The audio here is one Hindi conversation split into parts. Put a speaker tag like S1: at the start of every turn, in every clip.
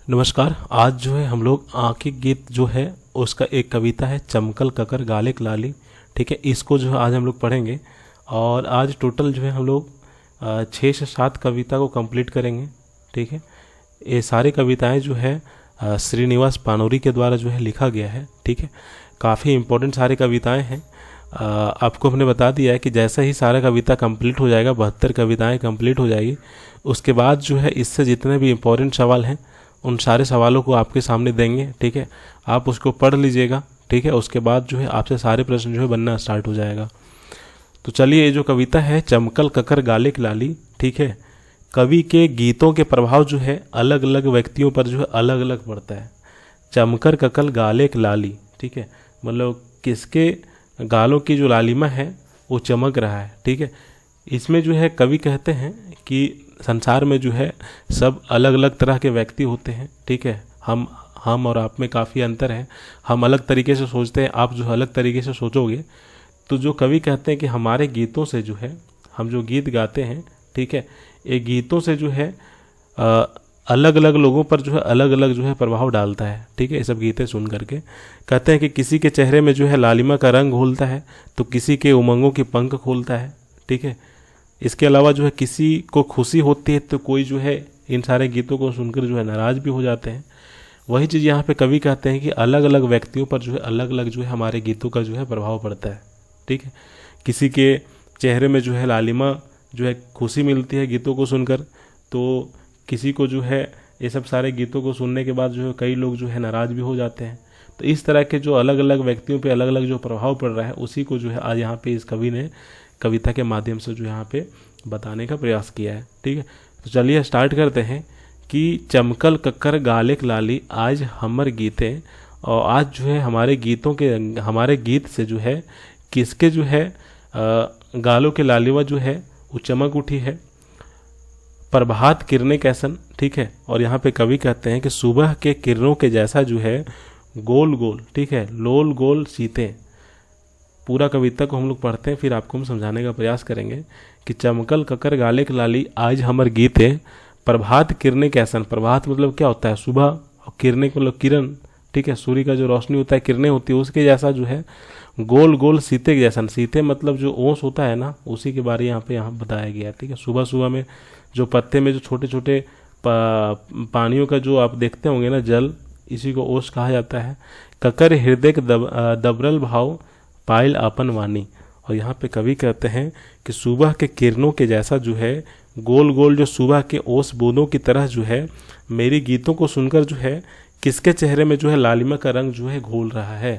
S1: नमस्कार। आज जो है हम लोग आंखिक गीत जो है उसका एक कविता है चमकल ककर गालिक लाली। ठीक है, इसको जो है आज हम लोग पढ़ेंगे और आज टोटल जो है हम लोग 6 से 7 कविता को कंप्लीट करेंगे। ठीक है, ये सारी कविताएं जो है श्रीनिवास पानोरी के द्वारा जो है लिखा गया है। ठीक है, काफ़ी इम्पोर्टेंट सारी कविताएं हैं। आपको हमने बता दिया है कि जैसे ही सारा कविता कंप्लीट हो जाएगा, 72 कविताएं कंप्लीट हो जाएगी, उसके बाद जो है इससे जितने भी इम्पोर्टेंट सवाल हैं उन सारे सवालों को आपके सामने देंगे। ठीक है, आप उसको पढ़ लीजिएगा। ठीक है, उसके बाद जो है आपसे सारे प्रश्न जो है बनना स्टार्ट हो जाएगा। तो चलिए, ये जो कविता है चमकल ककर गालिक लाली। ठीक है, कवि के गीतों के प्रभाव जो है अलग अलग व्यक्तियों पर जो है अलग अलग पड़ता है। चमकर ककल गालिक लाली, ठीक है, मतलब किसके गालों की जो लालिमा है वो चमक रहा है। ठीक है, इसमें जो है कवि कहते हैं कि संसार में जो है सब अलग अलग तरह के व्यक्ति होते हैं। ठीक है, हम और आप में काफ़ी अंतर है। हम अलग तरीके से सोचते हैं, आप जो अलग तरीके से सोचोगे। तो जो कवि कहते हैं कि हमारे गीतों से जो है, हम जो गीत गाते हैं, ठीक है, ये गीतों से जो है अलग अलग लोगों पर जो है अलग अलग जो है प्रभाव डालता है। ठीक है, ये सब गीतें सुन करके कहते हैं कि किसी के चेहरे में जो है लालिमा का रंग घोलता है तो किसी के उमंगों की पंख खोलता है। ठीक है, इसके अलावा जो है किसी को खुशी होती है तो कोई जो है इन सारे गीतों को सुनकर जो है नाराज़ भी हो जाते हैं। वही चीज़ यहाँ पे कवि कहते हैं कि अलग अलग व्यक्तियों पर जो है अलग अलग जो है हमारे गीतों का जो है प्रभाव पड़ता है। ठीक है, किसी के चेहरे में जो है लालिमा जो है खुशी मिलती है गीतों को सुनकर, तो किसी को जो है ये सब सारे गीतों को सुनने के बाद जो है कई लोग जो है नाराज़ भी हो जाते हैं। तो इस तरह के जो अलग अलग व्यक्तियों पे अलग अलग जो प्रभाव पड़ रहा है उसी को जो है आज यहाँ पे इस कवि ने कविता के माध्यम से जो यहाँ पे बताने का प्रयास किया है। ठीक है, तो चलिए स्टार्ट करते हैं कि चमकल कक्कर गालिक लाली आज हमर गीते। और आज जो है हमारे गीत से जो है किसके जो है गालों के लालिमा जो है वो चमक उठी है। प्रभात किरणें कैसन। ठीक है, और यहाँ पे कवि कहते हैं कि सुबह के किरणों के जैसा जो है गोल गोल, ठीक है, लोल गोल सीते। पूरा कविता को हम लोग पढ़ते हैं, फिर आपको हम समझाने का प्रयास करेंगे कि चमकल ककर गालिक लाली आज हमर गीते। प्रभात किरणें कैसन। प्रभात मतलब क्या होता है, सुबह, और किरणें मतलब किरण। ठीक है, सूर्य का जो रोशनी होता है, किरणें होती है, उसके जैसा जो है गोल गोल सीते के जैसा। सीते मतलब जो ओस होता है ना, उसी के बारे यहाँ बताया गया है। ठीक है, सुबह सुबह में जो पत्ते में जो छोटे छोटे पानियों का जो आप देखते होंगे ना जल, इसी को ओस कहा जाता है। ककर हृदय दबरल भाव पायल आपन वानी। और यहाँ पे कवि कहते हैं कि सुबह के किरणों के जैसा जो है गोल गोल जो सुबह के ओस बूंदों की तरह जो है मेरी गीतों को सुनकर जो है किसके चेहरे में जो है लालिमा का रंग जो है घोल रहा है।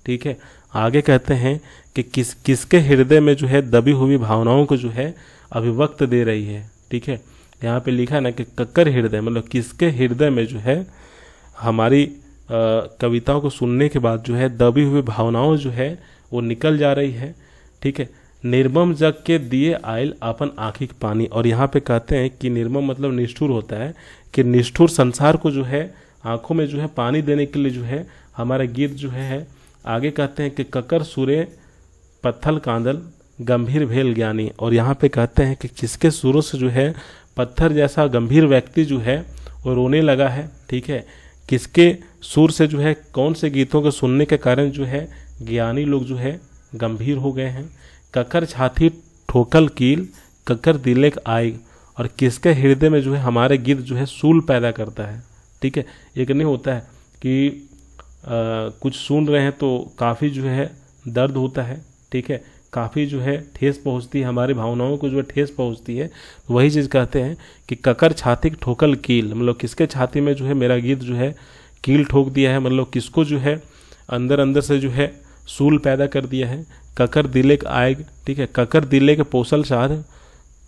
S1: ठीक है, आगे कहते हैं कि किसके हृदय में जो है दबी हुई भावनाओं को जो है अभिव्यक्त दे रही है। ठीक है, यहाँ पे लिखा है ना कि कक्कर हृदय, मतलब किसके हृदय में जो है हमारी कविताओं को सुनने के बाद जो है दबी हुई भावनाओं जो है वो निकल जा रही है। ठीक है, निर्मम जग के दिए आयल अपन आँखिक पानी। और यहाँ पे कहते हैं कि निर्मम मतलब निष्ठुर होता है, कि निष्ठुर संसार को जो है आंखों में जो है पानी देने के लिए जो है हमारा गीत जो है। आगे कहते हैं कि ककर सुरे पत्थल कांदल गंभीर भेल ज्ञानी। और यहाँ पे कहते हैं कि किसके सुरों से जो है पत्थर जैसा गंभीर व्यक्ति जो है वो रोने लगा है। ठीक है, किसके सुर से जो है कौन से गीतों को सुनने के कारण जो है ज्ञानी लोग जो है गंभीर हो गए हैं। ककर छाती ठोकल कील ककर दिलेक आय। और किसके हृदय में जो है हमारे गीत जो है सूल पैदा करता है। ठीक है, एक नहीं होता है कि कुछ सुन रहे हैं तो काफ़ी जो है दर्द होता है। ठीक है, काफ़ी जो है ठेस पहुंचती है, हमारी भावनाओं को जो है ठेस पहुंचती है। वही चीज़ कहते हैं कि ककर छाती ठोकल कील, मतलब किसके छाती में जो है मेरा गीत जो है कील ठोक दिया है, मतलब किसको जो है अंदर अंदर से जो है सूल पैदा कर दिया है। ककर दिले के आएग। ठीक है, ककर दिले के पोसल साध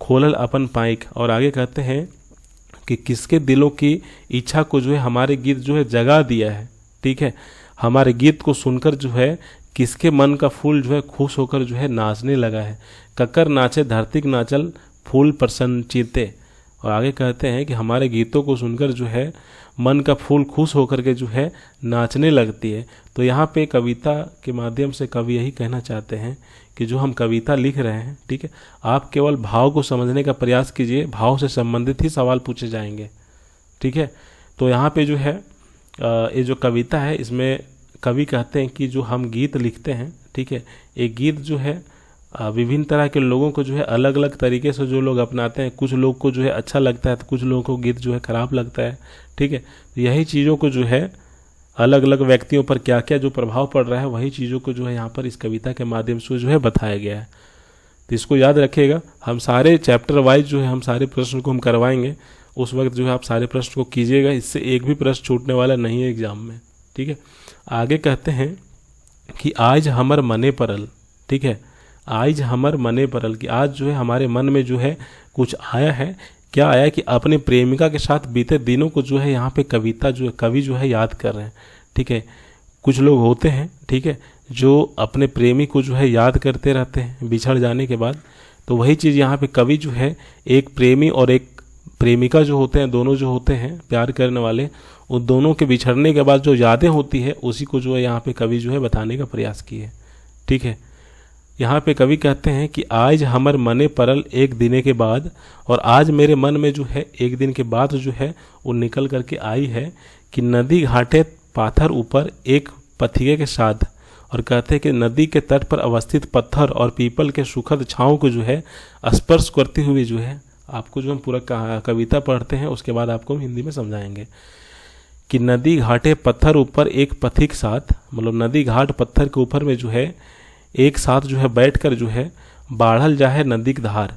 S1: खोलल अपन पाइक। और आगे कहते हैं कि किसके दिलों की इच्छा को जो है हमारे गीत जो है जगा दिया है। ठीक है, हमारे गीत को सुनकर जो है किसके मन का फूल जो है खुश होकर जो है नाचने लगा है। ककर नाचे धरती नाचल फूल प्रसन्न चीते। और आगे कहते हैं कि हमारे गीतों को सुनकर जो है मन का फूल खुश होकर के जो है नाचने लगती है। तो यहाँ पे कविता के माध्यम से कवि यही कहना चाहते हैं कि जो हम कविता लिख रहे हैं, ठीक है, आप केवल भाव को समझने का प्रयास कीजिए, भाव से संबंधित ही सवाल पूछे जाएंगे। ठीक है, तो यहाँ पे जो है ये जो कविता है इसमें कवि कहते हैं कि जो हम गीत लिखते हैं, ठीक है, एक गीत जो है विभिन्न तरह के लोगों को जो है अलग अलग तरीके से जो लोग अपनाते हैं, कुछ लोग को जो है अच्छा लगता है तो कुछ लोगों को गीत जो है खराब लगता है, ठीक है। तो यही चीज़ों को जो है अलग अलग व्यक्तियों पर क्या क्या जो प्रभाव पड़ रहा है वही चीज़ों को जो है यहाँ पर इस कविता के माध्यम से जो है बताया गया है। तो इसको याद रखिएगा, हम सारे चैप्टर वाइज जो है हम सारे प्रश्न को हम करवाएंगे, उस वक्त जो है आप सारे प्रश्न को कीजिएगा, इससे एक भी प्रश्न छूटने वाला नहीं है एग्जाम में, ठीक है। आगे कहते हैं कि आज हमर मने परल, ठीक है, आज हमर मने परल, कि आज जो है हमारे मन में जो है कुछ आया है। क्या आया कि अपने प्रेमिका के साथ बीते दिनों को जो है यहाँ पे कविता जो है कवि जो है याद कर रहे हैं, ठीक है। कुछ लोग होते हैं, ठीक है, जो अपने प्रेमी को जो है याद करते रहते हैं बिछड़ जाने के बाद। तो वही चीज़ यहाँ पे कवि जो है एक प्रेमी और एक प्रेमिका जो होते हैं, दोनों जो होते हैं प्यार करने वाले, उन दोनों के बिछड़ने के बाद जो यादें होती है उसी को जो है यहाँ पे कवि जो है बताने का प्रयास किए, ठीक है। यहाँ पे कवि कहते हैं कि आज हमर मने परल एक दिने के बाद, और आज मेरे मन में जो है एक दिन के बाद जो है वो निकल करके आई है कि नदी घाटे पाथर ऊपर एक पथिये के साथ, और कहते हैं कि नदी के तट पर अवस्थित पत्थर और पीपल के सुखद छाँव को जो है स्पर्श करते हुए जो है, आपको जो हम पूरा कविता पढ़ते हैं उसके बाद आपको हम हिंदी में समझाएंगे कि नदी घाटे पत्थर ऊपर एक पथिक साथ, मतलब नदी घाट पत्थर के ऊपर में जो है एक साथ जो है बैठकर जो है बाढ़ल जाहे नदी की धार,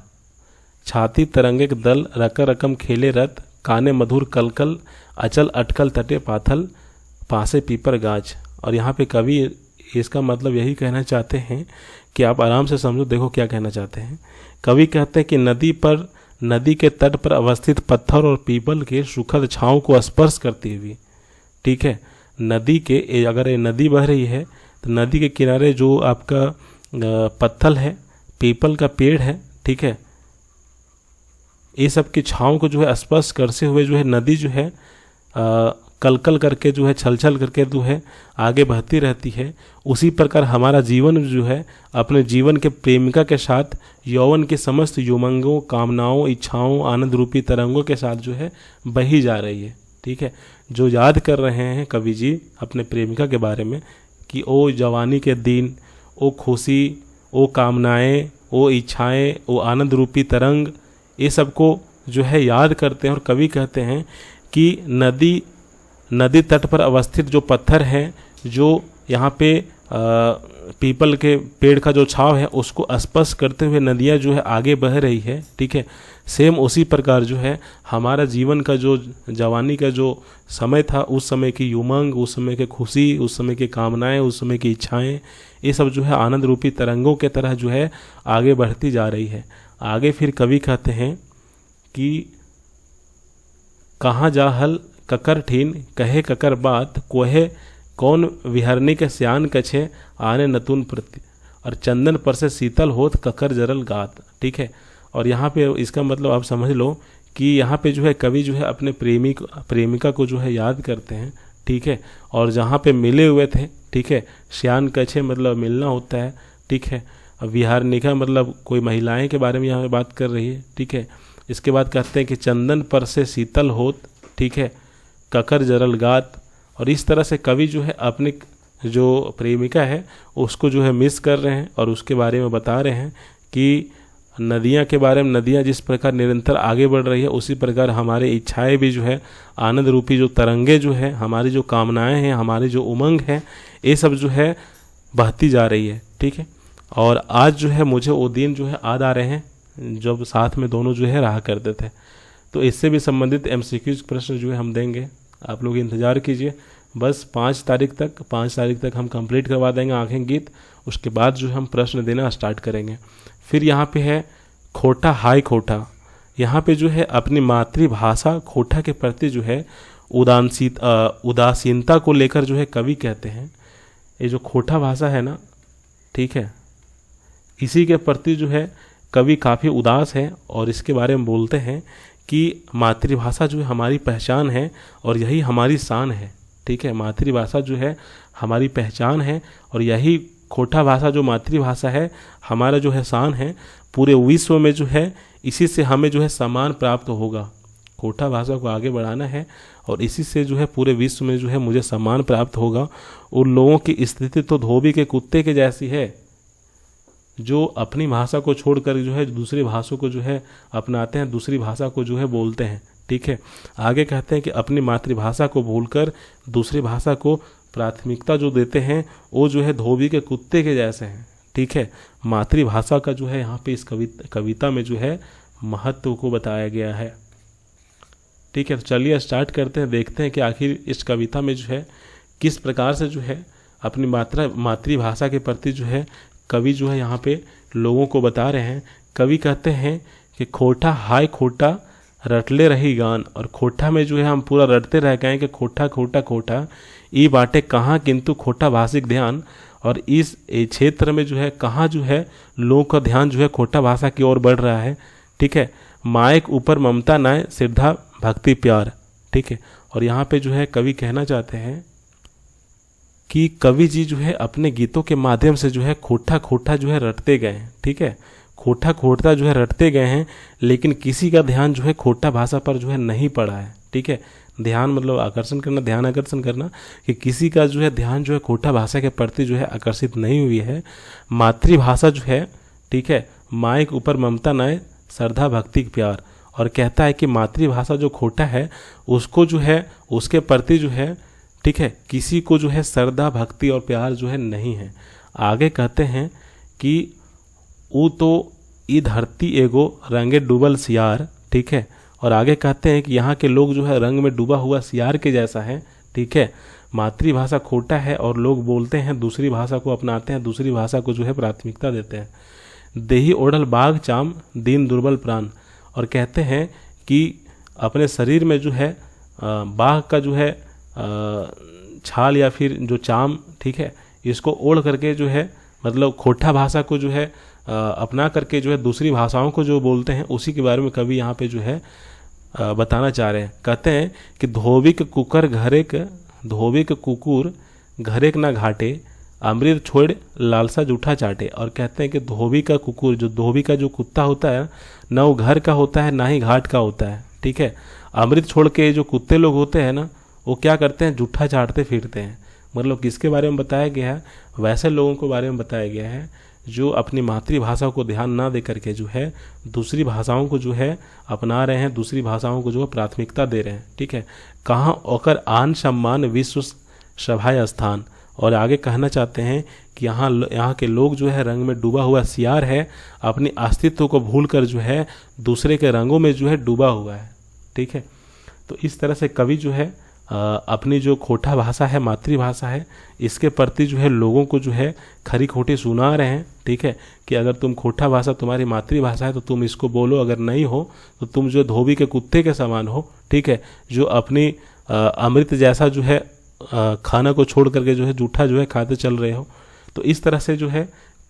S1: छाती तरंगे के दल रकर रकम खेले रत, काने मधुर कलकल अचल अटकल तटे पाथल पासे पीपर गाछ। और यहाँ पे कवि इसका मतलब यही कहना चाहते हैं कि आप आराम से समझो, देखो क्या कहना चाहते हैं। कवि कहते हैं कि नदी के तट पर अवस्थित पत्थर और पीपल के सुखद छाँव को स्पर्श करती हुई, ठीक है, नदी के, अगर ये नदी बह रही है तो नदी के किनारे जो आपका पत्थर है, पीपल का पेड़ है, ठीक है, ये सब की छाँव को जो है स्पर्श करते हुए जो है नदी जो है कलकल करके जो है छल छल करके जो है आगे बहती रहती है। उसी प्रकार हमारा जीवन जो है अपने जीवन के प्रेमिका के साथ यौवन के समस्त उमंगों, कामनाओं, इच्छाओं, आनंद रूपी तरंगों के साथ जो है बही जा रही है, ठीक है। जो याद कर रहे हैं कवि जी अपने प्रेमिका के बारे में कि ओ जवानी के दिन, ओ खुशी, ओ कामनाएं, ओ इच्छाएं, ओ आनंद रूपी तरंग, ये सबको जो है याद करते हैं। और कवि कहते हैं कि नदी तट पर अवस्थित जो पत्थर हैं, जो यहाँ पे पीपल के पेड़ का जो छाव है उसको स्पर्श करते हुए नदियाँ जो है आगे बह रही है, ठीक है। सेम उसी प्रकार जो है हमारा जीवन का जो जवानी का जो समय था, उस समय की उमंग, उस समय की खुशी, उस समय की कामनाएं, उस समय की इच्छाएं, ये सब जो है आनंद रूपी तरंगों के तरह जो है आगे बढ़ती जा रही है। आगे फिर कवि कहते हैं कि कहाँ जाहल ककर ठीन कहे ककर बात, कोहे कौन विहरनी के सियान कछे आने नतून प्रति, और चंदन पर से शीतल होत ककर जरल गात, ठीक है। और यहाँ पे इसका मतलब आप समझ लो कि यहाँ पे जो है कवि जो है अपने प्रेमिका को जो है याद करते हैं, ठीक है। और जहाँ पे मिले हुए थे, ठीक है, श्यान कछे मतलब मिलना होता है, ठीक है। विहारनिका मतलब कोई महिलाएं के बारे में यहाँ पे बात कर रही है, ठीक है। इसके बाद कहते हैं कि चंदन पर से शीतल होत, ठीक है, ककर जरल गात। और इस तरह से कवि जो है अपनी जो प्रेमिका है उसको जो है मिस कर रहे हैं और उसके बारे में बता रहे हैं कि नदियाँ के बारे में, नदियाँ जिस प्रकार निरंतर आगे बढ़ रही है उसी प्रकार हमारे इच्छाएं भी जो है आनंद रूपी जो तरंगे जो है, हमारी जो कामनाएं हैं, हमारी जो उमंग है, ये सब जो है बहती जा रही है, ठीक है। और आज जो है मुझे वो दिन जो है याद आ रहे हैं जब साथ में दोनों जो है रहा करते थे। तो इससे भी संबंधित MCQ प्रश्न जो है हम देंगे, आप लोग इंतज़ार कीजिए। बस 5 तारीख तक हम कंप्लीट करवा देंगे आंखें गीत, उसके बाद जो हम प्रश्न देना स्टार्ट करेंगे। फिर यहाँ पे है खोटा हाय खोटा, यहाँ पे जो है अपनी मातृभाषा खोटा के प्रति जो है उदासीनता को लेकर जो है कवि कहते हैं ये जो खोटा भाषा है ना, ठीक है, इसी के प्रति जो है कवि काफ़ी उदास है और इसके बारे में बोलते हैं कि मातृभाषा जो है हमारी पहचान है और यही हमारी शान है, ठीक है। मातृभाषा जो है हमारी पहचान है और यही खोटा भाषा जो मातृभाषा है हमारा जो है शान है। पूरे विश्व में जो है इसी से हमें जो है सम्मान प्राप्त होगा। कोठा भाषा को आगे बढ़ाना है और इसी से जो है पूरे विश्व में जो है मुझे सम्मान प्राप्त होगा। उन लोगों की स्थिति तो धोबी के कुत्ते के जैसी है जो अपनी भाषा को छोड़कर जो है दूसरी भाषा को जो है अपनाते हैं, दूसरी भाषा को जो है बोलते हैं। ठीक है, आगे कहते हैं कि अपनी मातृभाषा को भूलकर दूसरी भाषा को प्राथमिकता जो देते हैं वो जो है धोबी के कुत्ते के जैसे हैं। ठीक है, मातृभाषा का जो है यहाँ पे इस कविता में जो है महत्व को बताया गया है। ठीक है, तो चलिए स्टार्ट करते हैं, देखते हैं कि आखिर इस कविता में जो है किस प्रकार से जो है अपनी मातृभाषा के प्रति जो है कवि जो है यहाँ पे लोगों को बता रहे हैं। कवि कहते हैं कि खोटा हाय खोटा रटले रही गान, और खोटा में जो है हम पूरा रटते रह गए कि खोटा खोटा खोटा ई बाटे कहाँ किंतु खोटा भाषिक ध्यान। और इस क्षेत्र में जो है कहाँ जो है लोगों का ध्यान जो है खोटा भाषा की ओर बढ़ रहा है। ठीक है, मायक ऊपर ममता नाय श्रद्धा भक्ति प्यार। ठीक है, और यहाँ पे जो है कवि कहना चाहते हैं कि कवि जी जो है अपने गीतों के माध्यम से जो है खोटा खोटा जो है रटते गए हैं। ठीक है, खोटा खोटा जो है रटते गए हैं, लेकिन किसी का ध्यान जो है खोटा भाषा पर जो है नहीं पड़ा है। ठीक है, ध्यान मतलब आकर्षण करना, ध्यान आकर्षण करना, कि किसी का जो है ध्यान जो है खोटा भाषा के प्रति जो है आकर्षित नहीं हुई है। मातृभाषा जो है, ठीक है, माँ के ऊपर ममता नाय श्रद्धा भक्ति प्यार, और कहता है कि मातृभाषा जो खोटा है उसको जो है उसके प्रति जो है, ठीक है, किसी को जो है श्रद्धा भक्ति और प्यार जो है नहीं है। आगे कहते हैं कि वो तो ई धरती एगो रंगे डूबल सियार। ठीक है, और आगे कहते हैं कि यहाँ के लोग जो है रंग में डूबा हुआ सियार के जैसा है। ठीक है, मातृभाषा खोटा है और लोग बोलते हैं, दूसरी भाषा को अपनाते हैं, दूसरी भाषा को जो है प्राथमिकता देते हैं। देही ओढ़ल बाघ चाम दीन दुर्बल प्राण, और कहते हैं कि अपने शरीर में जो है बाघ का जो है छाल या फिर जो चाम, ठीक है, इसको ओढ़ करके जो है मतलब खोटा भाषा को जो है अपना करके जो है दूसरी भाषाओं को जो बोलते हैं, उसी के बारे में कवि यहाँ पे जो है बताना चाह रहे हैं। कहते हैं कि धोबी के कुकर घरेक ना घाटे अमृत छोड़ लालसा जूठा चाटे। और कहते हैं कि धोबी का कुकुर, जो धोबी का जो कुत्ता होता है ना, वो घर का होता है ना ही घाट का होता है। ठीक है, अमृत छोड़ के जो कुत्ते लोग होते हैं ना, वो क्या करते हैं, जूठा चाटते फिरते हैं। मतलब किसके बारे में बताया गया है, वैसे लोगों के बारे में बताया गया है जो अपनी मातृभाषा को ध्यान ना दे करके जो है दूसरी भाषाओं को जो है अपना रहे हैं, दूसरी भाषाओं को जो है प्राथमिकता दे रहे हैं। ठीक है, कहाँ ओकर आन सम्मान विश्व सभाय स्थान। और आगे कहना चाहते हैं कि यहाँ के लोग जो है रंग में डूबा हुआ सियार है, अपनी अस्तित्व को भूल कर जो है दूसरे के रंगों में जो है डूबा हुआ है। ठीक है, तो इस तरह से कवि जो है अपनी जो खोटा भाषा है, मातृभाषा है, इसके प्रति जो है लोगों को जो है खरी खोटी सुना रहे हैं। ठीक है, कि अगर तुम खोटा भाषा तुम्हारी मातृभाषा है तो तुम इसको बोलो, अगर नहीं हो तो तुम जो धोबी के कुत्ते के समान हो। ठीक है, जो अपनी अमृत जैसा जो है खाना को छोड़ करके जो है जूठा जो है खाते चल रहे हो। तो इस तरह से जो है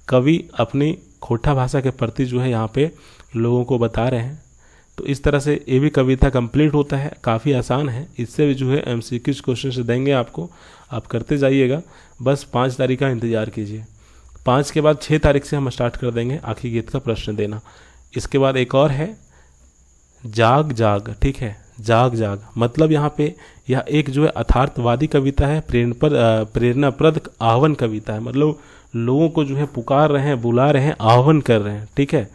S1: कवि अपनी खोटा भाषा के प्रति जो है यहाँ पे लोगों को बता रहे हैं। तो इस तरह से ये भी कविता कंप्लीट होता है, काफ़ी आसान है। इससे भी जो है MCQ क्वेश्चन से देंगे आपको, आप करते जाइएगा। बस 5 तारीख का इंतज़ार कीजिए। 5 के बाद 6 तारीख से हम स्टार्ट कर देंगे आखिरी गीत का प्रश्न देना। इसके बाद एक और है जाग जाग। ठीक है, जाग जाग मतलब यहाँ पे यह एक जो है अथार्थवादी कविता है, प्रेरणाप्रद आह्वान कविता है। मतलब लोगों को जो है पुकार रहे हैं, बुला रहे हैं, आह्वान कर रहे हैं। ठीक है,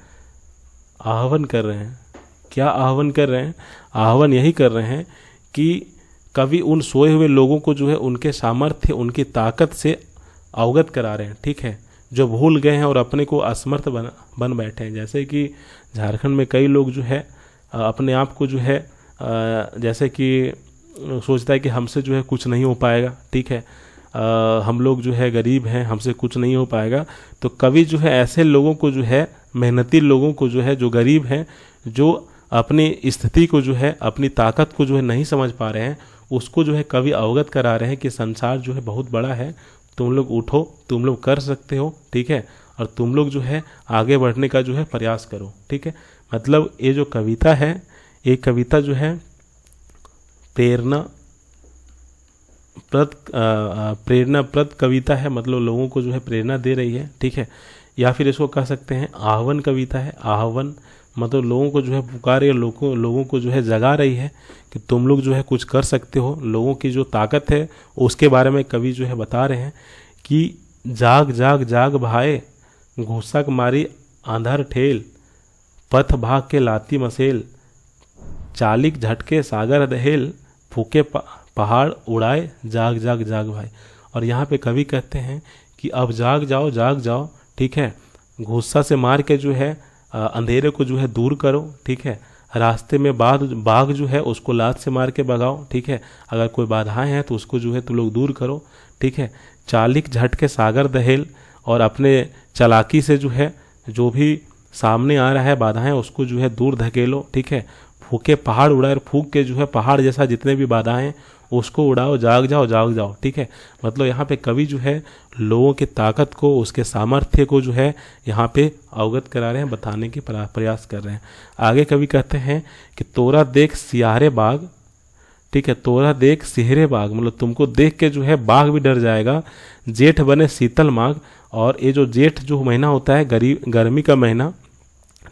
S1: आह्वान कर रहे हैं। क्या आह्वान कर रहे हैं? आह्वान यही कर रहे हैं कि कवि उन सोए हुए लोगों को जो है उनके सामर्थ्य, उनकी ताकत से अवगत करा रहे हैं। ठीक है, जो भूल गए हैं और अपने को असमर्थ बन बैठे हैं। जैसे कि झारखंड में कई लोग जो है अपने आप को जो है जैसे कि सोचता है कि हमसे जो है कुछ नहीं हो पाएगा। ठीक है, हम लोग जो है गरीब हैं, हमसे कुछ नहीं हो पाएगा। तो कवि जो है ऐसे लोगों को जो है, मेहनती लोगों को जो है, जो गरीब हैं, जो अपनी स्थिति को जो है, अपनी ताकत को जो है नहीं समझ पा रहे हैं, उसको जो है कवि अवगत करा रहे हैं कि संसार जो है बहुत बड़ा है, तुम लोग उठो, तुम लोग कर सकते हो। ठीक है, और तुम लोग जो है आगे बढ़ने का जो है प्रयास करो। ठीक है, मतलब ये जो कविता है, ये कविता जो है प्रेरणाप्रद कविता है। मतलब लोगों को जो है प्रेरणा दे रही है। ठीक है, या फिर इसको कह सकते हैं आह्वान कविता है। आह्वान मतलब लोगों को जो है पुकार रही है, लोगों को जो है जगा रही है कि तुम लोग जो है कुछ कर सकते हो। लोगों की जो ताकत है उसके बारे में कवि जो है बता रहे हैं कि जाग जाग जाग भाए, घूसक मारी आंधर ठेल, पथ भाग के लाती मसेल, चालिक झटके सागर दहेल, फूके पहाड़ उड़ाए, जाग जाग जाग भाई। और यहाँ पे कवि कहते हैं कि अब जाग जाओ, ठीक है। गुस्सा से मार के जो है अंधेरे को जो है दूर करो, ठीक है। रास्ते में बाघ जो है उसको लात से मार के भगाओ, ठीक है। अगर कोई बाधाएं हैं तो उसको जो है तुम लोग दूर करो, ठीक है। चालिक झटके सागर दहेल, और अपने चालाकी से जो है जो भी सामने आ रहा है बाधाएं उसको जो है दूर धकेलो, ठीक है। फूके पहाड़ उड़ाए, फूक के जो है पहाड़ जैसा जितने भी बाधाएं हैं उसको उड़ाओ, जाग जाओ, ठीक है। मतलब यहाँ पे कवि जो है लोगों की ताकत को, उसके सामर्थ्य को जो है यहाँ पे अवगत करा रहे हैं, बताने की प्रयास कर रहे हैं। आगे कवि कहते हैं कि तोरा देख सियारे बाग, ठीक है, तोरा देख सिहरे बाग, मतलब तुमको देख के जो है बाघ भी डर जाएगा। जेठ बने शीतल माघ, और ये जो जेठ जो महीना होता है गर्मी का महीना,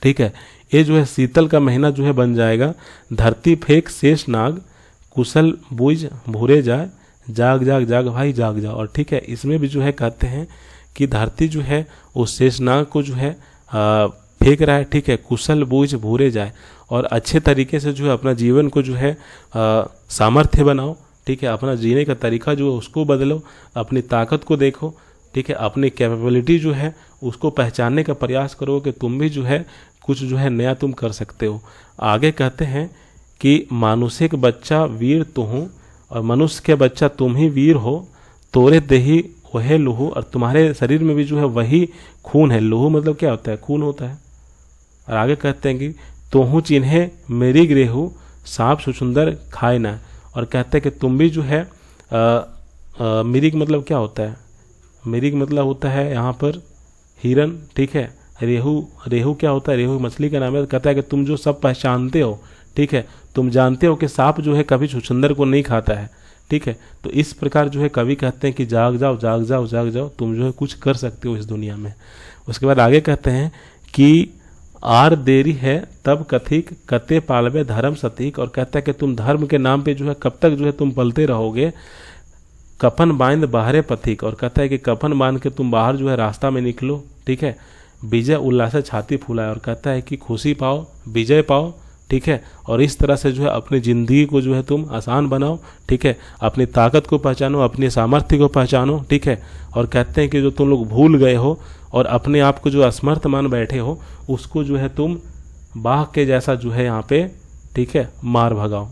S1: ठीक है, ये जो है शीतल का महीना जो है बन जाएगा। धरती फेंक शेष नाग, कुशल बुझ भूरे जाए, जाग जाग जाग भाई जाग जाओ। और ठीक है, इसमें भी जो है कहते हैं कि धरती जो है उस शेषनाग को जो है फेंक रहा है, ठीक है, कुशल बुझ भूरे जाए, और अच्छे तरीके से जो है अपना जीवन को जो है सामर्थ्य बनाओ, ठीक है। अपना जीने का तरीका जो है उसको बदलो, अपनी ताकत को देखो, ठीक है। अपनी कैपेबिलिटी जो है उसको पहचानने का प्रयास करो कि तुम भी जो है कुछ जो है नया तुम कर सकते हो। आगे कहते हैं कि मानुषिक बच्चा वीर तू हूँ, और मनुष्य के बच्चा तुम ही वीर हो, तोरे देही वह लहू, और तुम्हारे शरीर में भी जो है वही खून है। लहू मतलब क्या होता है? खून होता है। और आगे कहते हैं कि तोहू चिन्हे मेरी ग्रेहू, सांप सुचुंदर खाए ना, और कहते हैं कि तुम भी जो है मिरिग मतलब क्या होता है? मिरिग मतलब होता है यहाँ पर हिरन, ठीक है। रेहू क्या होता है? रेहू मछली का नाम है। कहता है कि तुम जो सब पहचानते हो, ठीक है, तुम जानते हो कि सांप जो है कभी छुछुंदर को नहीं खाता है, ठीक है। तो इस प्रकार जो है कवि कहते हैं कि जाग जाओ जाग जाओ जाग जाओ, तुम जो है कुछ कर सकते हो इस दुनिया में। उसके बाद आगे कहते हैं कि आर देरी है तब कथिक, कते पालवे धर्म सतीक, और कहता है कि तुम धर्म के नाम पे जो है कब तक जो है तुम पलते रहोगे। कफन बांध बाहरे पथिक, और कहता है कि कफन बांध के तुम बाहर जो है रास्ता में निकलो, ठीक है। विजय उल्लास से छाती फुलाए, और कहता है कि खुशी पाओ, विजय पाओ, ठीक है। और इस तरह से जो है अपनी ज़िंदगी को जो है तुम आसान बनाओ, ठीक है। अपनी ताकत को पहचानो, अपने सामर्थ्य को पहचानो, ठीक है। और कहते हैं कि जो तुम लोग भूल गए हो और अपने आप को जो असमर्थ मान बैठे हो, उसको जो है तुम बाघ के जैसा जो है यहाँ पे, ठीक है, मार भगाओ।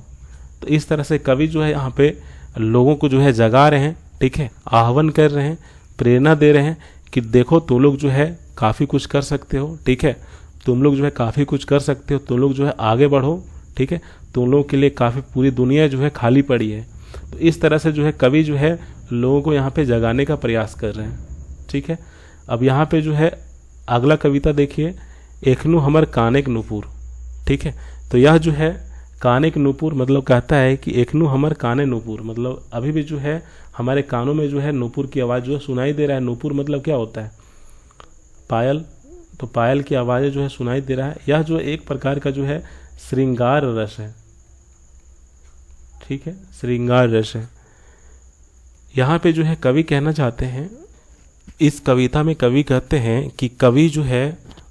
S1: तो इस तरह से कवि जो है यहाँ पे लोगों को जो है जगा रहे हैं, ठीक है, आह्वान कर रहे हैं, प्रेरणा दे रहे हैं कि देखो तुम लोग जो है काफ़ी कुछ कर सकते हो, ठीक है। तुम लोग जो है काफ़ी कुछ कर सकते हो, तुम लोग जो है आगे बढ़ो, ठीक है। तुम लोगों के लिए काफ़ी पूरी दुनिया जो है खाली पड़ी है। तो इस तरह से जो है कवि जो है लोगों को यहाँ पे जगाने का प्रयास कर रहे हैं, ठीक है। अब यहाँ पे जो है अगला कविता देखिए, एखनु हमर कानेक नुपुर, ठीक है। तो यह जो है कानेक नुपुर मतलब कहता है कि एखनु हमर काने नुपुर, मतलब अभी भी जो है हमारे कानों में जो है नुपुर की आवाज़ जो है सुनाई दे रहा है। नुपुर मतलब क्या होता है? पायल। तो पायल की आवाज़ें जो है सुनाई दे रहा है। यह जो एक प्रकार का जो है श्रृंगार रस है, ठीक है, श्रृंगार रस है। यहाँ पे जो है कवि कहना चाहते हैं, इस कविता में कवि कहते हैं कि कवि जो है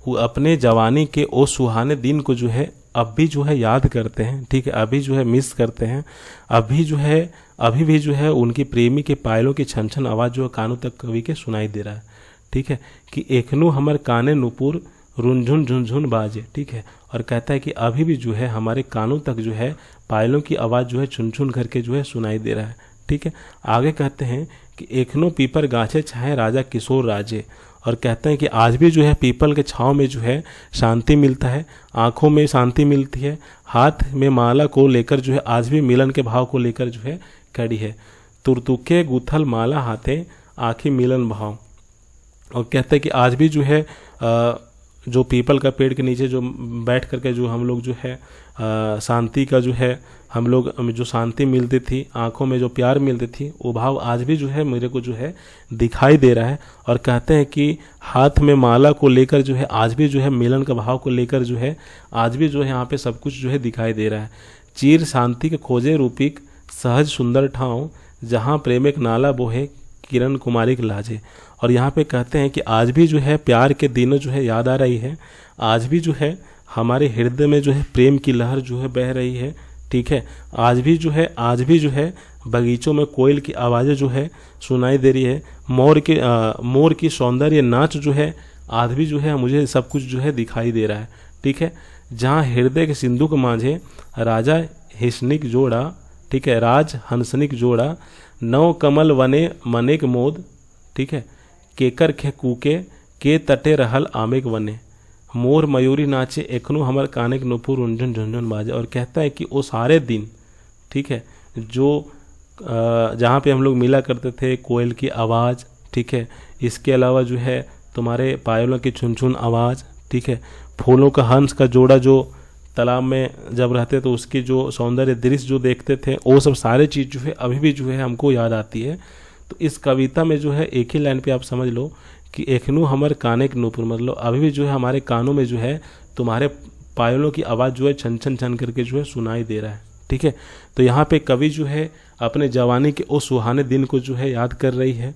S1: वो अपने जवानी के ओ सुहाने दिन को जो है अब भी जो है याद करते हैं, ठीक है, अभी जो है मिस करते हैं। अभी भी जो है उनकी प्रेमी के पायलों की छन छन आवाज़ जो है कानों तक कवि के सुनाई दे रहा है, ठीक है, कि एखनु हमर काने नुपुर रुनझुन झुनझुन बाजे, ठीक है। और कहता है कि अभी भी जो है हमारे कानों तक जो है पायलों की आवाज़ जो है चुन चुन करके जो है सुनाई दे रहा है, ठीक है। आगे कहते हैं कि एखनो पीपर गाछे छाए राजा किशोर राजे, और कहते हैं कि आज भी जो है पीपल के छाँव में जो है शांति मिलता है, आँखों में शांति मिलती है, हाथ में माला को लेकर जो है आज भी मिलन के भाव को लेकर जो है खड़ी है। तुरतुके गुथल माला हाथे आँखी मिलन भाव, और कहते हैं कि आज भी जो है जो पीपल का पेड़ के नीचे जो बैठ करके जो हम लोग जो है शांति का जो है हम लोग जो शांति मिलती थी, आंखों में जो प्यार मिलती थी, वो भाव आज भी जो है मेरे को जो है दिखाई दे रहा है। और कहते हैं कि हाथ में माला को लेकर जो है आज भी जो है मिलन का भाव को लेकर जो है आज भी जो है यहाँ पे सब कुछ जो है दिखाई दे रहा है। चीर शांति के खोजे रूपिक सहज सुंदर ठाव, जहाँ प्रेम एक नाला बोहे किरण कुमारी के लाजे। और यहाँ पे कहते हैं कि आज भी जो है प्यार के दिनों जो है याद आ रही है, आज भी जो है हमारे हृदय में जो है प्रेम की लहर जो है बह रही है। ठीक है, आज भी जो है बगीचों में कोयल की आवाज़ें जो है सुनाई दे रही है, मोर की सौंदर्य नाच जो है आज भी जो है मुझे सब कुछ जो है दिखाई दे रहा है। ठीक है, जहाँ हृदय के सिंधु के मांझे राजा हिस्निक जोड़ा, ठीक है, राज हंसनिक जोड़ा, नव कमल वने मनेक मोद, ठीक है, केकर खे कूके के तटे रहल आमेक वने, मोर मयूरी नाचे एखनो हमर काने के नुपुर रुंझन झुंझुन बाजे। और कहता है कि वो सारे दिन, ठीक है, जो जहाँ पे हम लोग मिला करते थे, कोयल की आवाज़, ठीक है, इसके अलावा जो है तुम्हारे पायलों की छुन छुन आवाज़, ठीक है, फूलों का हंस का जोड़ा जो तालाब में जब रहते तो उसकी जो सौंदर्य दृश्य जो देखते थे, वो सब सारे चीज़ जो है अभी भी जो है हमको याद आती है। तो इस कविता में जो है एक ही लाइन पे आप समझ लो कि एखनू हमर काने के नूपुर, मतलब अभी भी जो है हमारे कानों में जो है तुम्हारे पायलों की आवाज़ जो है छन छन छन करके जो है सुनाई दे रहा है। ठीक है, तो यहाँ पे कवि जो है अपने जवानी के उस सुहाने दिन को जो है याद कर रही है।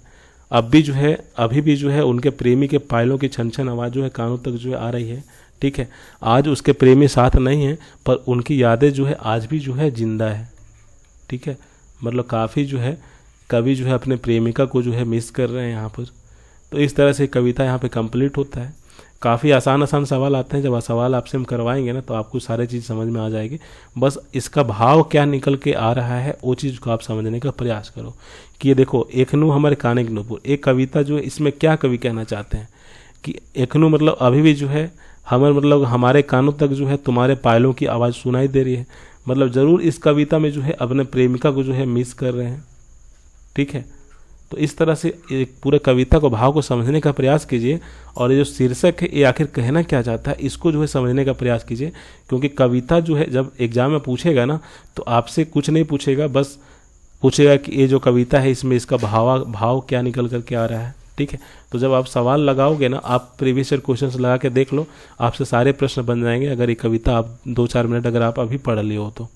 S1: अब भी जो है अभी भी जो है उनके प्रेमी के पायलों की छन छन आवाज़ जो है कानों तक जो है आ रही है। ठीक है, आज उसके प्रेमी साथ नहीं है पर उनकी यादें जो है आज भी जो है जिंदा है। ठीक है, मतलब काफ़ी जो है कवि जो है अपने प्रेमिका को जो है मिस कर रहे हैं यहाँ पर। तो इस तरह से कविता यहाँ पे कंप्लीट होता है। काफ़ी आसान सवाल आते हैं, जब सवाल आपसे हम करवाएंगे ना तो आपको सारी चीज़ समझ में आ जाएगी। बस इसका भाव क्या निकल के आ रहा है वो चीज़ को आप समझने का प्रयास करो कि ये देखो एखनू हमारे काने के नूपुर, एक कविता जो है इसमें क्या कवि कहना चाहते हैं कि एखनू मतलब अभी भी जो है हमारे कानों तक जो है तुम्हारे पायलों की आवाज़ सुनाई दे रही है, मतलब ज़रूर इस कविता में जो है अपने प्रेमिका को जो है मिस कर रहे हैं। ठीक है, तो इस तरह से एक पूरे कविता को भाव को समझने का प्रयास कीजिए और ये जो शीर्षक है ये आखिर कहना क्या चाहता है इसको जो है समझने का प्रयास कीजिए। क्योंकि कविता जो है जब एग्जाम में पूछेगा ना तो आपसे कुछ नहीं पूछेगा, बस पूछेगा कि ये जो कविता है इसमें इसका भाव क्या निकल करके आ रहा है। ठीक है, तो जब आप सवाल लगाओगे ना, आप प्रीवियस ईयर क्वेश्चंस लगा के देख लो, आपसे सारे प्रश्न बन जाएंगे अगर ये कविता आप 2-4 मिनट अगर आप अभी पढ़ लिए हो तो।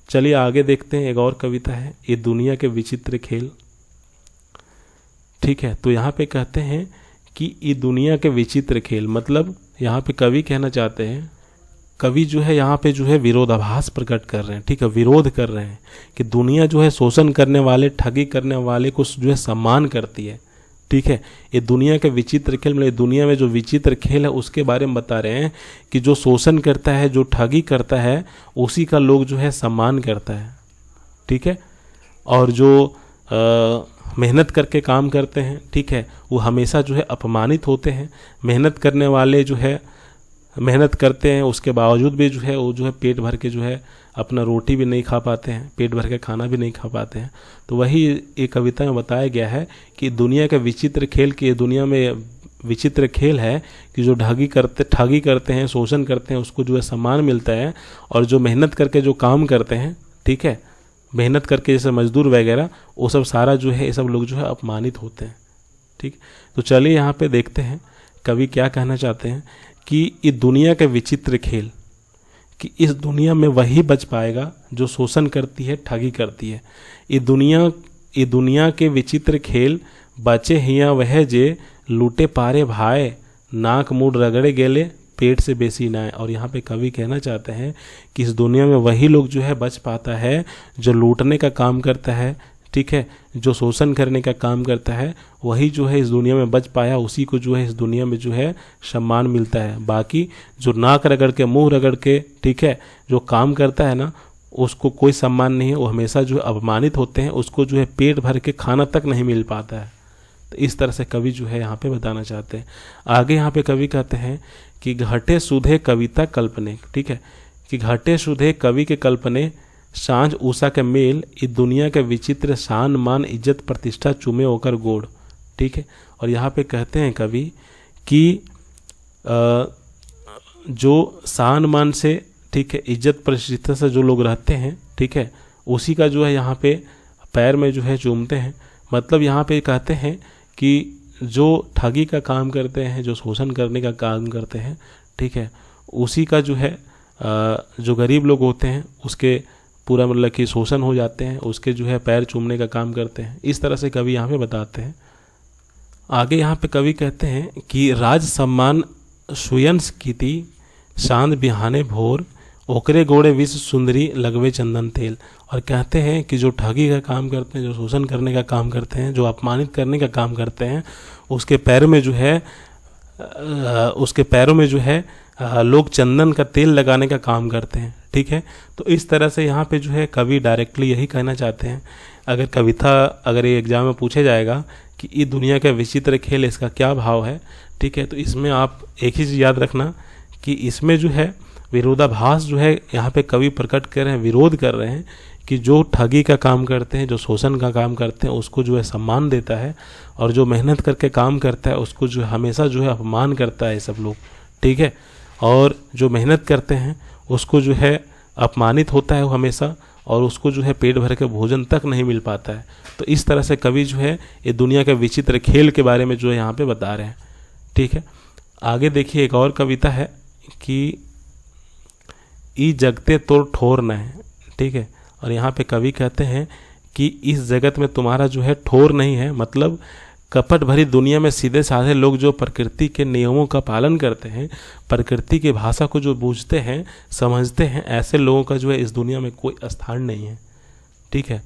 S1: चलिए आगे देखते हैं, एक और कविता है, ये दुनिया के विचित्र खेल। ठीक है, तो यहाँ पे कहते हैं कि ये दुनिया के विचित्र खेल, मतलब यहाँ पे कवि कहना चाहते हैं, कवि जो है यहाँ पे जो है विरोधाभास प्रकट कर रहे हैं। ठीक है, विरोध कर रहे हैं कि दुनिया जो है शोषण करने वाले, ठगी करने वाले को जो है सम्मान करती है। ठीक है, ये दुनिया के विचित्र खेल, मतलब दुनिया में जो विचित्र खेल है उसके बारे में बता रहे हैं कि जो शोषण करता है, जो ठगी करता है, उसी का लोग जो है सम्मान करता है। ठीक है, और जो मेहनत करके काम करते हैं, ठीक है, वो हमेशा जो है अपमानित होते हैं। मेहनत करने वाले जो है मेहनत करते हैं उसके बावजूद भी जो है वो जो है पेट भर के जो है अपना रोटी भी नहीं खा पाते हैं, पेट भर के खाना भी नहीं खा पाते हैं। तो वही एक कविता में बताया गया है कि दुनिया के विचित्र खेल, की दुनिया में विचित्र खेल है कि जो ठगी करते हैं, शोषण करते हैं, उसको जो है सम्मान मिलता है। और जो मेहनत करके जो काम करते हैं, ठीक है, मेहनत करके जैसे मजदूर वगैरह, वो सब सारा जो है ये सब लोग जो है अपमानित होते हैं। ठीक, तो चलिए यहाँ पे देखते हैं कवि क्या कहना चाहते हैं कि ये दुनिया के विचित्र खेल, कि इस दुनिया में वही बच पाएगा जो शोषण करती है, ठगी करती है। ये दुनिया के विचित्र खेल, बचे हिया वह जे लूटे पारे भाए, नाक मुड़ रगड़े गेले पेट से बेसी नाए। और यहाँ पे कवि कहना चाहते हैं कि इस दुनिया में वही लोग जो है बच पाता है जो लूटने का काम करता है। ठीक है, जो शोषण करने का काम करता है वही जो है इस दुनिया में बच पाया, उसी को जो है इस दुनिया में जो है सम्मान मिलता है। बाकी जो नाक रगड़ के, मुंह रगड़ के, ठीक है, जो काम करता है ना, उसको कोई सम्मान नहीं है, वो हमेशा जो है अपमानित होते हैं, उसको जो है पेट भर के खाना तक नहीं मिल पाता है। तो इस तरह से कवि जो है यहाँ पे बताना चाहते हैं। आगे यहाँ पे कवि कहते हैं कि घटे सुधे कविता कल्पने। ठीक है, कि घटे सुधे कवि के कल्पने, सांझ उषा के मेल, इस दुनिया के विचित्र शान मान इज्जत प्रतिष्ठा चुमे होकर गोड़। ठीक है, और यहाँ पे कहते हैं कवि कि जो शान मान से, ठीक है, इज्जत प्रतिष्ठा से जो लोग रहते हैं, ठीक है, उसी का जो है यहाँ पे पैर में जो है चूमते हैं। मतलब यहाँ पे कहते हैं कि जो ठगी का काम करते हैं, जो शोषण करने का काम करते हैं, ठीक है, उसी का जो है जो गरीब लोग होते हैं उसके पूरा मतलब कि शोषण हो जाते हैं, उसके जो है पैर चूमने का काम करते हैं। इस तरह से कवि यहाँ पे बताते हैं। आगे यहाँ पे कवि कहते हैं कि राज सम्मान सुयंस कीति शांत बिहाने भोर ओकरे गोड़े विश्व सुंदरी लगवे चंदन तेल। और कहते हैं कि जो ठगी का काम करते हैं, जो शोषण करने का काम करते हैं, जो अपमानित करने का काम करते हैं, उसके पैर में जो है उसके पैरों में जो है लोग चंदन का तेल लगाने का काम करते हैं, ठीक है। तो इस तरह से यहाँ पे जो है कवि डायरेक्टली यही कहना चाहते हैं। अगर कविता अगर ये एग्जाम में पूछे जाएगा कि ये दुनिया का विचित्र खेल, इसका क्या भाव है, ठीक है, तो इसमें आप एक ही चीज़ याद रखना कि इसमें जो है विरोधाभास जो है यहाँ पे कवि प्रकट कर रहे हैं, विरोध कर रहे हैं कि जो ठगी का काम करते हैं, जो शोषण का काम करते हैं, उसको जो है सम्मान देता है, और जो मेहनत करके काम करता है उसको जो हमेशा जो है अपमान करता है सब लोग, ठीक है। और जो मेहनत करते हैं उसको जो है अपमानित होता है वो हमेशा, और उसको जो है पेट भर के भोजन तक नहीं मिल पाता है। तो इस तरह से कवि जो है ये दुनिया के विचित्र खेल के बारे में जो है यहाँ पे बता रहे हैं, ठीक है। आगे देखिए एक और कविता है कि ई जगते तोर ठोर न है, ठीक है। और यहाँ पे कवि कहते हैं कि इस जगत में तुम्हारा जो है ठोर नहीं है। मतलब कपट भरी दुनिया में सीधे साधे लोग जो प्रकृति के नियमों का पालन करते हैं, प्रकृति की भाषा को जो बूझते हैं, समझते हैं, ऐसे लोगों का जो है इस दुनिया में कोई स्थान नहीं है, ठीक है।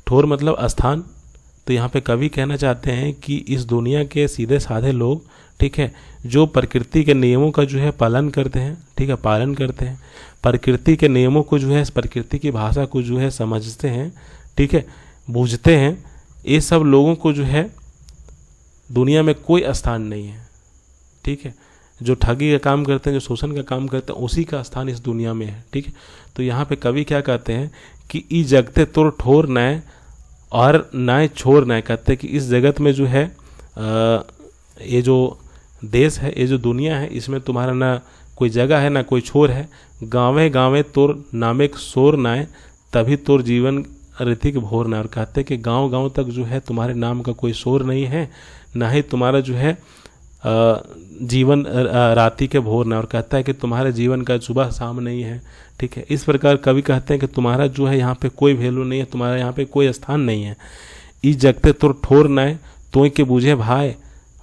S1: ठोर मतलब स्थान। तो यहाँ पे कवि कहना चाहते हैं कि इस दुनिया के सीधे साधे लोग, ठीक है, जो प्रकृति के नियमों का जो है पालन करते हैं, ठीक है, पालन करते हैं, प्रकृति के नियमों को जो है, प्रकृति की भाषा को जो है समझते हैं, ठीक है, बूझते हैं, ये सब लोगों को जो है दुनिया में कोई स्थान नहीं है, ठीक है। जो ठगी का काम करते हैं, जो शोषण का काम करते हैं, उसी का स्थान इस दुनिया में है, ठीक है। तो यहाँ पे कवि क्या कहते हैं कि ई जगते तोर ठोर नए और नाय छोर नए। कहते हैं कि इस जगत में जो है ये जो देश है, ये जो दुनिया है, इसमें तुम्हारा ना कोई जगह है ना कोई छोर है। गाँवे गाँवे तोर नामे शोर नाय तभी तोर जीवन ऋतिक भोर ना। और कहते हैं कि गांव गांव तक जो है तुम्हारे नाम का कोई शोर नहीं है, ना ही तुम्हारा जो है जीवन राति के भोर ना। और कहता है कि तुम्हारे जीवन का सुबह शाम नहीं है, ठीक है। इस प्रकार कवि कहते हैं कि तुम्हारा जो है यहाँ पे कोई वैल्यू नहीं है, तुम्हारा यहाँ पे कोई स्थान नहीं है। ई जगते तोर ठोर नाय तोय के बूझे भाई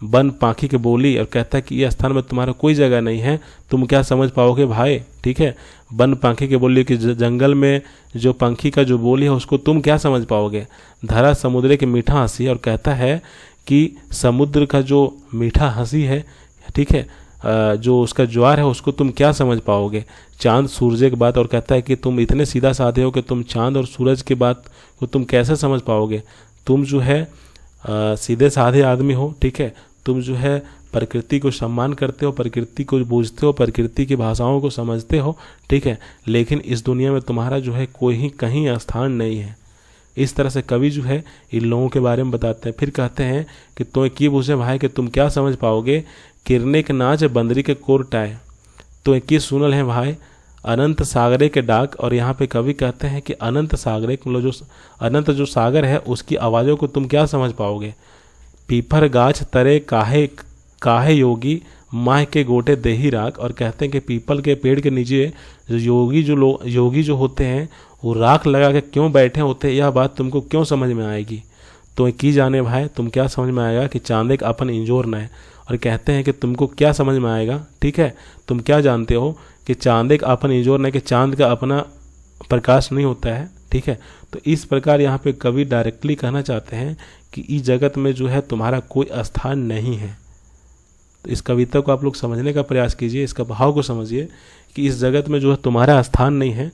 S1: बन पाखी के बोली। और कहता है कि ये स्थान में तुम्हारा कोई जगह नहीं है, तुम क्या समझ पाओगे भाई, ठीक है। बन पाखी के बोली कि जंगल में जो पंखी का जो बोली है उसको तुम क्या समझ पाओगे। धरा समुद्र के मीठा हंसी। और कहता है कि समुद्र का जो मीठा हंसी है, ठीक है, जो उसका ज्वार है उसको तुम क्या समझ पाओगे। चांद सूरज के बात। और कहता है कि तुम इतने सीधा साधे हो कि तुम चांद और सूरज की बात को तुम कैसे समझ पाओगे। तुम जो है सीधे साधे आदमी हो, ठीक है, तुम जो है प्रकृति को सम्मान करते हो, प्रकृति को बूझते हो, प्रकृति की भाषाओं को समझते हो, ठीक है, लेकिन इस दुनिया में तुम्हारा जो है कोई ही कहीं स्थान नहीं है। इस तरह से कवि जो है इन लोगों के बारे में बताते हैं। फिर कहते हैं कि तो की बूझे भाई कि तुम क्या समझ पाओगे। किरने के नाच बंदरी के कोरटाए तो की सुनल है भाई अनंत सागरे के डाक। और यहाँ पे कवि कहते हैं कि अनंत सागरे मतलब जो अनंत जो सागर है उसकी आवाज़ों को तुम क्या समझ पाओगे। पीपर गाछ तरे काहे काहे योगी माह के गोटे देही राख। और कहते हैं कि पीपल के पेड़ के नीचे योगी जो होते हैं वो राख लगा के क्यों बैठे होते हैं, यह बात तुमको क्यों समझ में आएगी। तो की जाने भाई तुम क्या समझ में आएगा कि चांदे का अपन इंजोर न है। और कहते हैं कि तुमको क्या समझ में आएगा, ठीक है, तुम क्या जानते हो कि चांदे का अपन इंजोर न, कि चांद का अपना प्रकाश नहीं होता है, ठीक है। तो इस प्रकार यहाँ पे कवि डायरेक्टली कहना चाहते हैं कि इस जगत में जो है तुम्हारा कोई स्थान नहीं है। तो इस कविता को आप लोग समझने का प्रयास कीजिए, इसका भाव को समझिए कि इस जगत में जो है तुम्हारा स्थान नहीं है।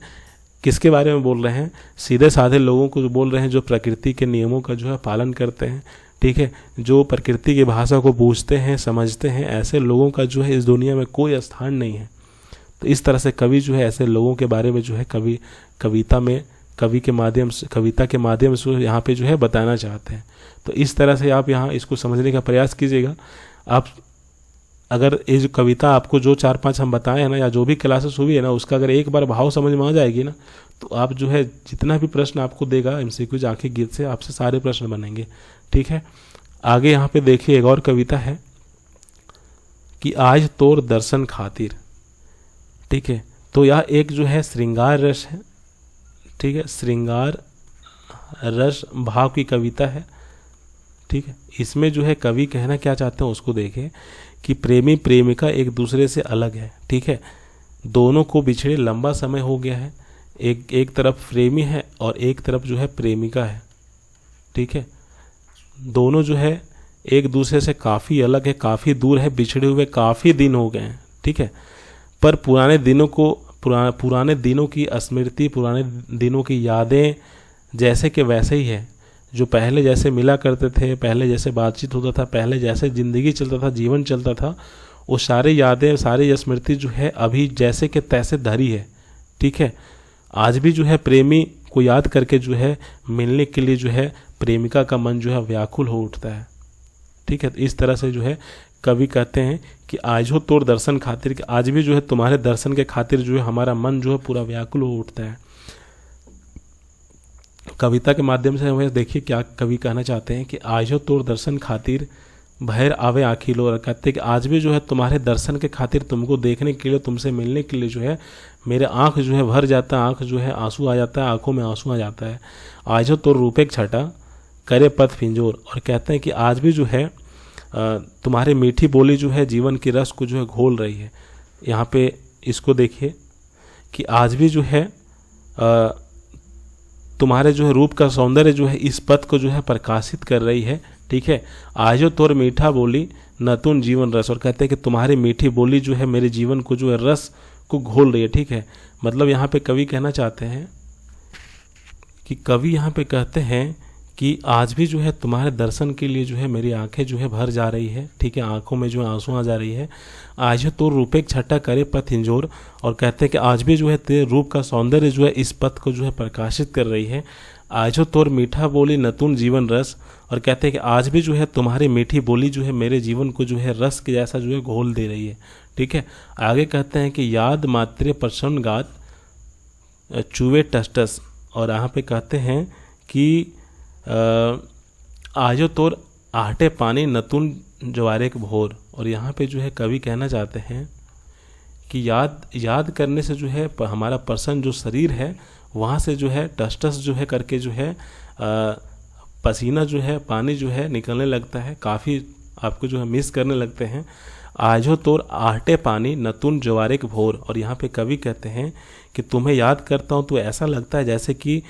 S1: किसके बारे में बोल रहे हैं, सीधे साधे लोगों को बोल रहे हैं जो प्रकृति के नियमों का जो है पालन करते हैं, ठीक है, जो प्रकृति की भाषा को बूझते हैं, समझते हैं, ऐसे लोगों का जो है इस दुनिया में कोई स्थान नहीं है। तो इस तरह से कवि जो है ऐसे लोगों के बारे में जो है कवि के माध्यम से, कविता के माध्यम से यहाँ पे जो है बताना चाहते हैं। तो इस तरह से आप यहाँ इसको समझने का प्रयास कीजिएगा। आप अगर ये जो कविता आपको जो 4-5 हम बताए हैं ना, या जो भी क्लासेस हुई है ना, उसका अगर एक बार भाव समझ में आ जाएगी ना, तो आप जो है जितना भी प्रश्न आपको देगा एमसीक्यू आंखें गीत से, आपसे सारे प्रश्न बनेंगे। ठीक है, आगे यहाँ पे देखिए एक और कविता है कि आज तोर दर्शन खातिर। ठीक है, तो यह एक जो है श्रृंगार रस है। ठीक है, श्रृंगार रस भाव की कविता है। ठीक है, इसमें जो है कवि कहना क्या चाहते हैं उसको देखें कि प्रेमी प्रेमिका एक दूसरे से अलग है। ठीक है, दोनों को बिछड़े लंबा समय हो गया है। एक तरफ प्रेमी है और एक तरफ जो है प्रेमिका है। ठीक है, दोनों जो है एक दूसरे से काफ़ी अलग है, काफ़ी दूर है, बिछड़े हुए काफ़ी दिन हो गए हैं। ठीक है, पर पुराने दिनों की स्मृति, पुराने दिनों की यादें जैसे कि वैसे ही है। जो पहले जैसे मिला करते थे, पहले जैसे बातचीत होता था, पहले जैसे ज़िंदगी चलता था, जीवन चलता था, वो सारी यादें, सारी स्मृति जो है अभी जैसे कि तैसे धरी है। ठीक है, आज भी जो है प्रेमी को याद करके जो है मिलने के लिए जो है प्रेमिका का मन जो है व्याकुल हो उठता है। ठीक है, तो इस तरह से जो है कवि कहते हैं कि आज हो तोर दर्शन खातिर, कि आज भी जो है तुम्हारे दर्शन के खातिर जो है हमारा मन जो है पूरा व्याकुल हो उठता है। कविता के माध्यम से हमें देखिए क्या कवि कहना चाहते हैं कि आज हो तोर दर्शन खातिर भैर आवे आँखी लो। और कहते हैं कि आज भी जो है तुम्हारे दर्शन के खातिर, तुमको देखने के लिए, तुमसे मिलने के लिए जो है मेरे आँख जो है भर जाता है, आँख जो है आंसू आ जाता है, आँखों में आंसू आ जाता है। आज हो तोर रूपे छटा करे पथ फिंजोर। और कहते हैं कि आज भी जो है तुम्हारी मीठी बोली जो है जीवन की रस को जो है घोल रही है। यहाँ पे इसको देखिए कि आज भी जो है तुम्हारे जो है रूप का सौंदर्य जो है इस पथ को जो है प्रकाशित कर रही है। ठीक है, आजो तोर मीठा बोली नतून जीवन रस। और कहते हैं कि तुम्हारी मीठी बोली जो है मेरे जीवन को जो है रस को घोल रही है। ठीक है, मतलब यहाँ पे कवि कहना चाहते हैं कि कवि यहाँ पे कहते हैं कि आज भी जो है तुम्हारे दर्शन के लिए जो है मेरी आंखें जो है भर जा रही है। ठीक है, आंखों में जो है आंसू आ जा रही है। आज तो रूपे छट्टा करे पथ इंजोर। और कहते हैं कि आज भी जो है तेरे रूप का सौंदर्य जो है इस पथ को जो है प्रकाशित कर रही है। आज तोर मीठा बोली नतून जीवन रस। और कहते हैं कि आज भी जो है तुम्हारी मीठी बोली जो है मेरे जीवन को जो है रस के जैसा जो है घोल दे रही है। ठीक है, आगे कहते हैं कि याद मात्रे प्रसन्न गात चूवे टस्टस। और यहाँ पे कहते हैं कि आजो तोर आहटे पानी नतून ज्वारे के भोर। और यहाँ पे जो है कवि कहना चाहते हैं कि याद करने से जो है हमारा प्रसन्न जो शरीर है वहाँ से जो है टस जो है करके जो है पसीना जो है, पानी जो है निकलने लगता है, काफ़ी आपको जो है मिस करने लगते हैं। आजो तोर आहटे पानी नतून ज्वारे के भोर। और यहाँ पे कवि कहते हैं कि तुम्हें याद करता हूँ तो ऐसा लगता है जैसे कि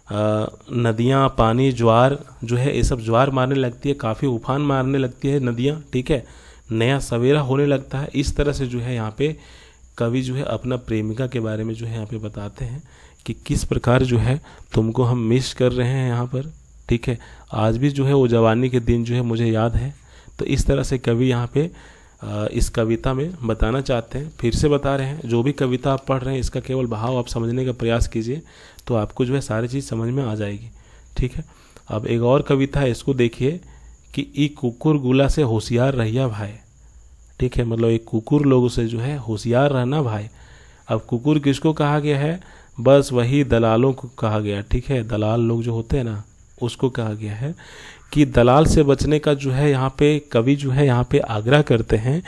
S1: नदियाँ, पानी, ज्वार जो है ये सब ज्वार मारने लगती है, काफ़ी उफान मारने लगती है नदियाँ। ठीक है, नया सवेरा होने लगता है। इस तरह से जो है यहाँ पे कवि जो है अपना प्रेमिका के बारे में जो है यहाँ पे बताते हैं कि किस प्रकार जो है तुमको हम मिस कर रहे हैं यहाँ पर। ठीक है, आज भी जो है वो जवानी के दिन जो है मुझे याद है। तो इस तरह से कवि यहाँ पे इस कविता में बताना चाहते हैं। फिर से बता रहे हैं, जो भी कविता आप पढ़ रहे हैं इसका केवल भाव आप समझने का प्रयास कीजिए तो आपको जो है सारी चीज़ समझ में आ जाएगी। ठीक है, अब एक और कविता है, इसको देखिए कि ई कुकुर गुला से होशियार रहिया भाई। ठीक है, मतलब एक कुकुर लोगों से जो है होशियार रहना भाई। अब कुकुर किसको कहा गया है? बस वही दलालों को कहा गया। ठीक है, दलाल लोग जो होते हैं ना उसको कहा गया है कि दलाल से बचने का जो है यहाँ पे कवि जो है यहाँ पे आग्रह करते हैं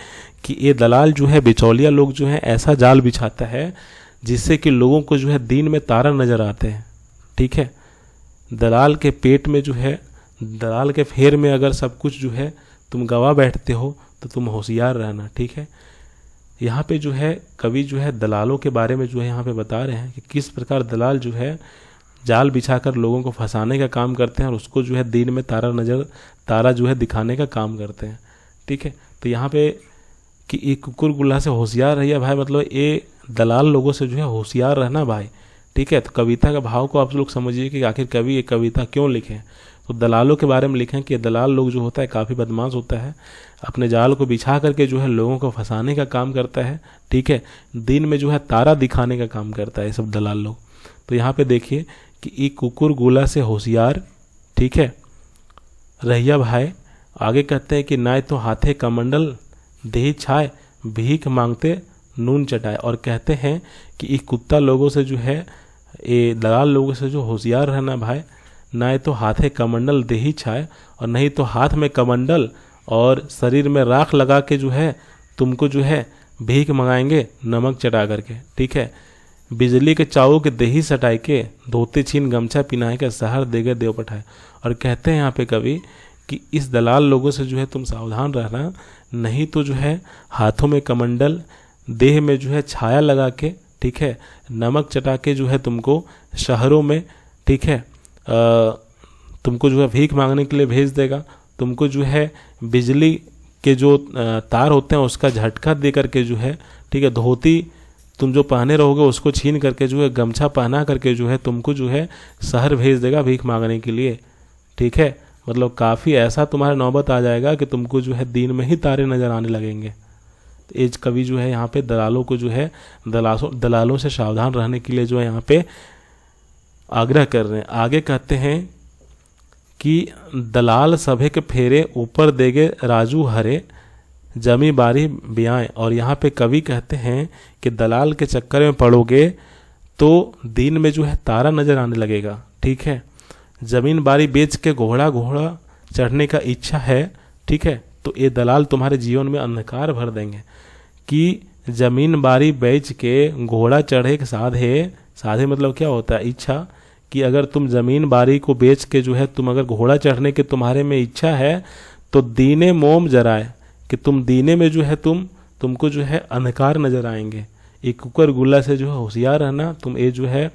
S1: कि ये दलाल जो है, बिचौलिया लोग जो है ऐसा जाल बिछाता है जिससे कि लोगों को जो है दिन में तारा नज़र आते हैं। ठीक है, दलाल के पेट में जो है, दलाल के फेर में अगर सब कुछ जो है तुम गवा बैठते हो तो तुम होशियार रहना। ठीक है, यहाँ पे जो है कवि जो है दलालों के बारे में जो है यहाँ पे बता रहे हैं कि किस प्रकार दलाल जो है जाल बिछाकर लोगों को फंसाने का काम करते हैं और उसको जो है दिन में तारा जो है दिखाने का काम करते हैं। ठीक है, तो यहाँ पे कि ये कुकुर गुल्ला से होशियार रहिए भाई, मतलब ये दलाल लोगों से जो है होशियार रहना भाई। ठीक है, तो कविता का भाव को आप लोग समझिए कि आखिर कवि ये कविता क्यों लिखे। तो दलालों के बारे में लिखें कि दलाल लोग जो होता है काफ़ी बदमाश होता है, अपने जाल को बिछा करके जो है लोगों को फंसाने का काम करता है। ठीक है, दिन में जो है तारा दिखाने का काम करता है ये सब दलाल लोग। तो यहाँ पे देखिए कि ई कुकुर गोला से होशियार, ठीक है, रहिया भाई। आगे कहते हैं कि नाय तो हाथे कमंडल देही छाए, भीख मांगते नून चटाए। और कहते हैं कि ये कुत्ता लोगों से जो है, ये दलाल लोगों से जो होशियार रहना भाई, ना तो हाथे कमंडल देही छाए और नहीं तो हाथ में कमंडल और शरीर में राख लगा के जो है तुमको जो है भीख मंगाएंगे नमक चटा करके, ठीक है। बिजली के चावों के देही सटाई के, धोते छीन गमछा पिनाए के, शहर देगे देव पठाए। और कहते हैं यहाँ पे कवि कि इस दलाल लोगों से जो है तुम सावधान रहना, नहीं तो जो है हाथों में कमंडल, देह में जो है छाया लगा के, ठीक है, नमक चटा के जो है तुमको शहरों में, ठीक है, तुमको जो है भीख मांगने के लिए भेज देगा। तुमको जो है बिजली के जो तार होते हैं उसका झटका दे करके जो है, ठीक है, धोती तुम जो पहने रहोगे उसको छीन करके जो है गमछा पहना करके जो है तुमको जो है शहर भेज देगा भीख मांगने के लिए, ठीक है। मतलब काफ़ी ऐसा तुम्हारा नौबत आ जाएगा कि तुमको जो है दिन में ही तारे नज़र आने लगेंगे। तो एज कवि जो है यहाँ पे दलालों को जो है दलालों से सावधान रहने के लिए जो है यहाँ पे आग्रह कर रहे हैं। आगे कहते हैं कि दलाल सभे के फेरे, ऊपर देगे राजू हरे, जमी बारी ब्याएं। और यहाँ पे कवि कहते हैं कि दलाल के चक्कर में पड़ोगे तो दिन में जो है तारा नजर आने लगेगा, ठीक है। जमीन बारी बेच के घोड़ा चढ़ने का इच्छा है, ठीक है, तो ये दलाल तुम्हारे जीवन में अंधकार भर देंगे। कि जमीन बारी बेच के घोड़ा चढ़े के साधे मतलब क्या होता है, इच्छा, कि अगर तुम जमीन बारी को बेच के जो है तुम अगर घोड़ा चढ़ने के तुम्हारे में इच्छा है तो दीने मोम जराए, कि तुम दीने में जो है तुमको जो है अंधकार नजर आएंगे। एक कुकर गुल्ला से जो है होशियार रहना, तुम ये जो है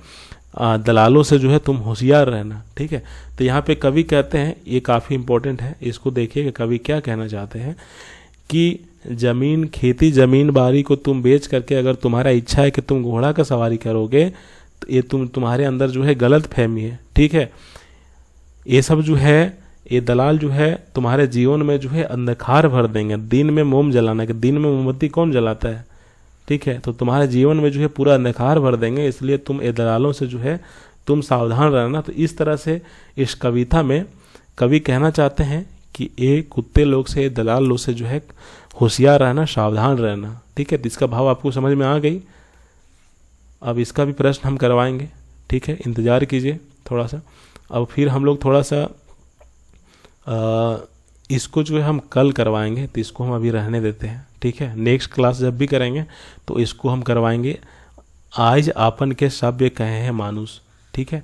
S1: दलालों से जो है तुम होशियार रहना, ठीक है। तो यहाँ पे कवि कहते हैं, ये काफ़ी इंपॉर्टेंट है, इसको देखिए कि कवि क्या कहना चाहते हैं कि जमीन खेती जमीन बारी को तुम बेच करके अगर तुम्हारा इच्छा है कि तुम घोड़ा का सवारी करोगे तो ये तुम्हारे अंदर जो है गलत फहमी है, ठीक है। ये सब जो है ये दलाल जो है तुम्हारे जीवन में जो है अंधकार भर देंगे। दिन में मोम जलाना, कि दिन में मोमबत्ती कौन जलाता है, ठीक है, तो तुम्हारे जीवन में जो है पूरा अंधकार भर देंगे। इसलिए तुम ये दलालों से जो है तुम सावधान रहना। तो इस तरह से इस कविता में कवि कहना चाहते हैं कि ये कुत्ते लोग से, दलाल लोग से जो है होशियार रहना, सावधान रहना, ठीक है। तो इसका भाव आपको समझ में आ गई। अब इसका भी प्रश्न हम करवाएंगे, ठीक है, इंतज़ार कीजिए थोड़ा सा। अब फिर हम लोग थोड़ा सा इसको जो है हम कल करवाएंगे, तो इसको हम अभी रहने देते हैं, ठीक है। नेक्स्ट क्लास जब भी करेंगे तो इसको हम करवाएंगे आज आपन के सभ्य कहे हैं मानुष, ठीक है।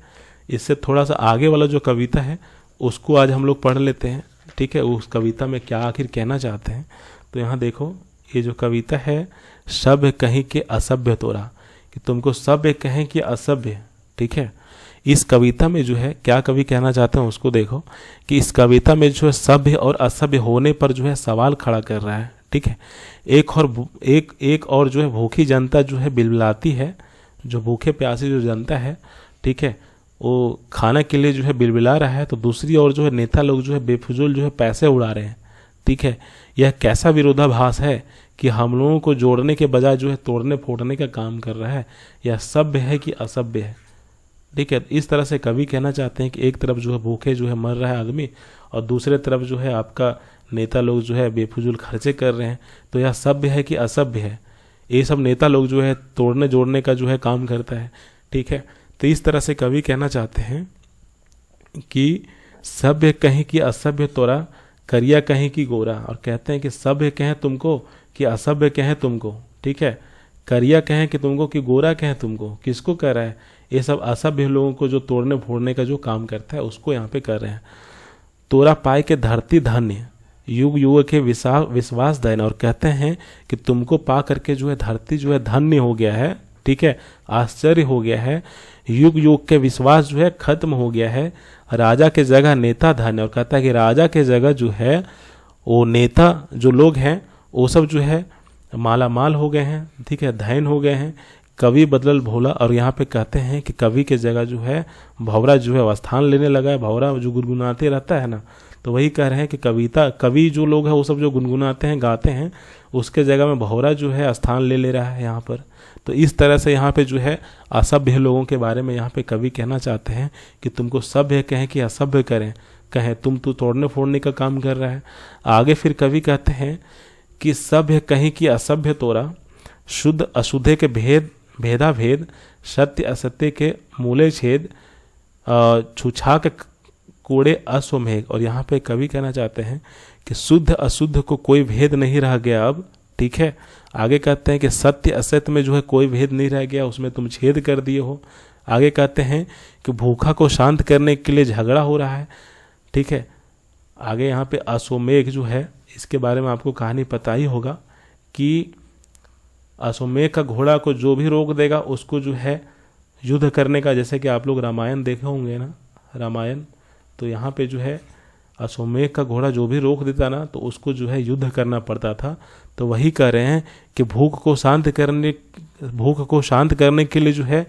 S1: इससे थोड़ा सा आगे वाला जो कविता है उसको आज हम लोग पढ़ लेते हैं, ठीक है। उस कविता में क्या आखिर कहना चाहते हैं। तो यहाँ देखो, ये जो कविता है, सभ्य कहीं के असभ्य तोरा, कि तुमको सभ्य कहें कि असभ्य, ठीक है। इस कविता में जो है क्या कवि कहना चाहते हैं उसको देखो, कि इस कविता में जो है सभ्य और असभ्य होने पर जो है सवाल खड़ा कर रहा है, ठीक है। एक और जो है भूखी जनता जो है बिलबिलाती है, जो भूखे प्यासी जो जनता है, ठीक है, वो खाना के लिए जो है बिलबिला रहा है। तो दूसरी ओर जो है नेता लोग जो है बेफिजूल जो है पैसे उड़ा रहे हैं, ठीक है। यह कैसा विरोधाभास है कि हम लोगों को जोड़ने के बजाय जो है तोड़ने फोड़ने का काम कर रहा है। यह सभ्य है कि असभ्य है, ठीक है। इस तरह से कवि कहना चाहते हैं कि एक तरफ जो है भूखे जो है मर रहा है आदमी, और दूसरे तरफ जो है आपका नेता लोग जो है बेफिजूल खर्चे कर रहे हैं। तो यह सभ्य है कि असभ्य है। ये सब नेता लोग जो है तोड़ने जोड़ने का जो है काम करता है, ठीक है। तो इस तरह से कवि कहना चाहते हैं कि सभ्य कहें कि असभ्य तोरा, करिया कहें कि गोरा। और कहते हैं कि सभ्य कहें तुमको कि असभ्य कहें तुमको, ठीक है। करिया कहें कि तुमको कि गोरा कहें तुमको, किसको कह रहा है, ये सब असभ्य लोगों को जो तोड़ने फोड़ने का जो काम करता है उसको यहाँ पे कर रहे हैं। तोरा पाए के धरती धन्य, युग युग के विश्वास दैन। और कहते हैं कि तुमको पा करके जो है धरती जो है धन्य हो गया है, ठीक है, आश्चर्य हो गया है। युग युग के विश्वास जो है खत्म हो गया है। राजा के जगह नेता धन्य। और कहता है कि राजा के जगह जो है वो नेता जो लोग हैं वो सब जो है माला माल हो गए हैं, ठीक है, धैन हो गए हैं। कवि बदल भोला। और यहाँ पे कहते हैं कि कवि के जगह जो है भौरा जो है स्थान लेने लगा है। भौरा जो गुनगुनाते रहता है ना, तो वही कह रहे हैं कि कवि जो लोग हैं वो सब जो गुनगुनाते हैं गाते हैं, उसके जगह में भौरा जो है स्थान ले रहा है यहाँ पर। तो इस तरह से यहाँ पे जो है असभ्य लोगों के बारे में यहाँ पे कवि कहना चाहते हैं कि तुमको सभ्य कहें कि असभ्य कहें, तुम तो तोड़ने फोड़ने का काम कर रहा है। आगे फिर कवि कहते हैं कि सभ्य कहीं की असभ्य तोरा, शुद्ध अशुद्धे के भेद भेदा भेद, सत्य असत्य के मूले छेद, छुछाक कूड़े अश्वमेघ। और यहाँ पे कवि कहना चाहते हैं कि शुद्ध अशुद्ध को कोई भेद नहीं रह गया अब, ठीक है। आगे कहते हैं कि सत्य असत्य में जो है कोई भेद नहीं रह गया, उसमें तुम छेद कर दिए हो। आगे कहते हैं कि भूखा को शांत करने के लिए झगड़ा हो रहा है, ठीक है। आगे यहाँ पे अश्वमेघ जो है, इसके बारे में आपको कहानी पता ही होगा कि अश्वमेघ का घोड़ा को जो भी रोक देगा उसको जो है युद्ध करने का, जैसे कि आप लोग रामायण देखे होंगे ना, रामायण, तो यहाँ पे जो है अश्वमेघ का घोड़ा जो भी रोक देता ना तो उसको जो है युद्ध करना पड़ता था। तो वही कह रहे हैं कि भूख को शांत करने के लिए जो है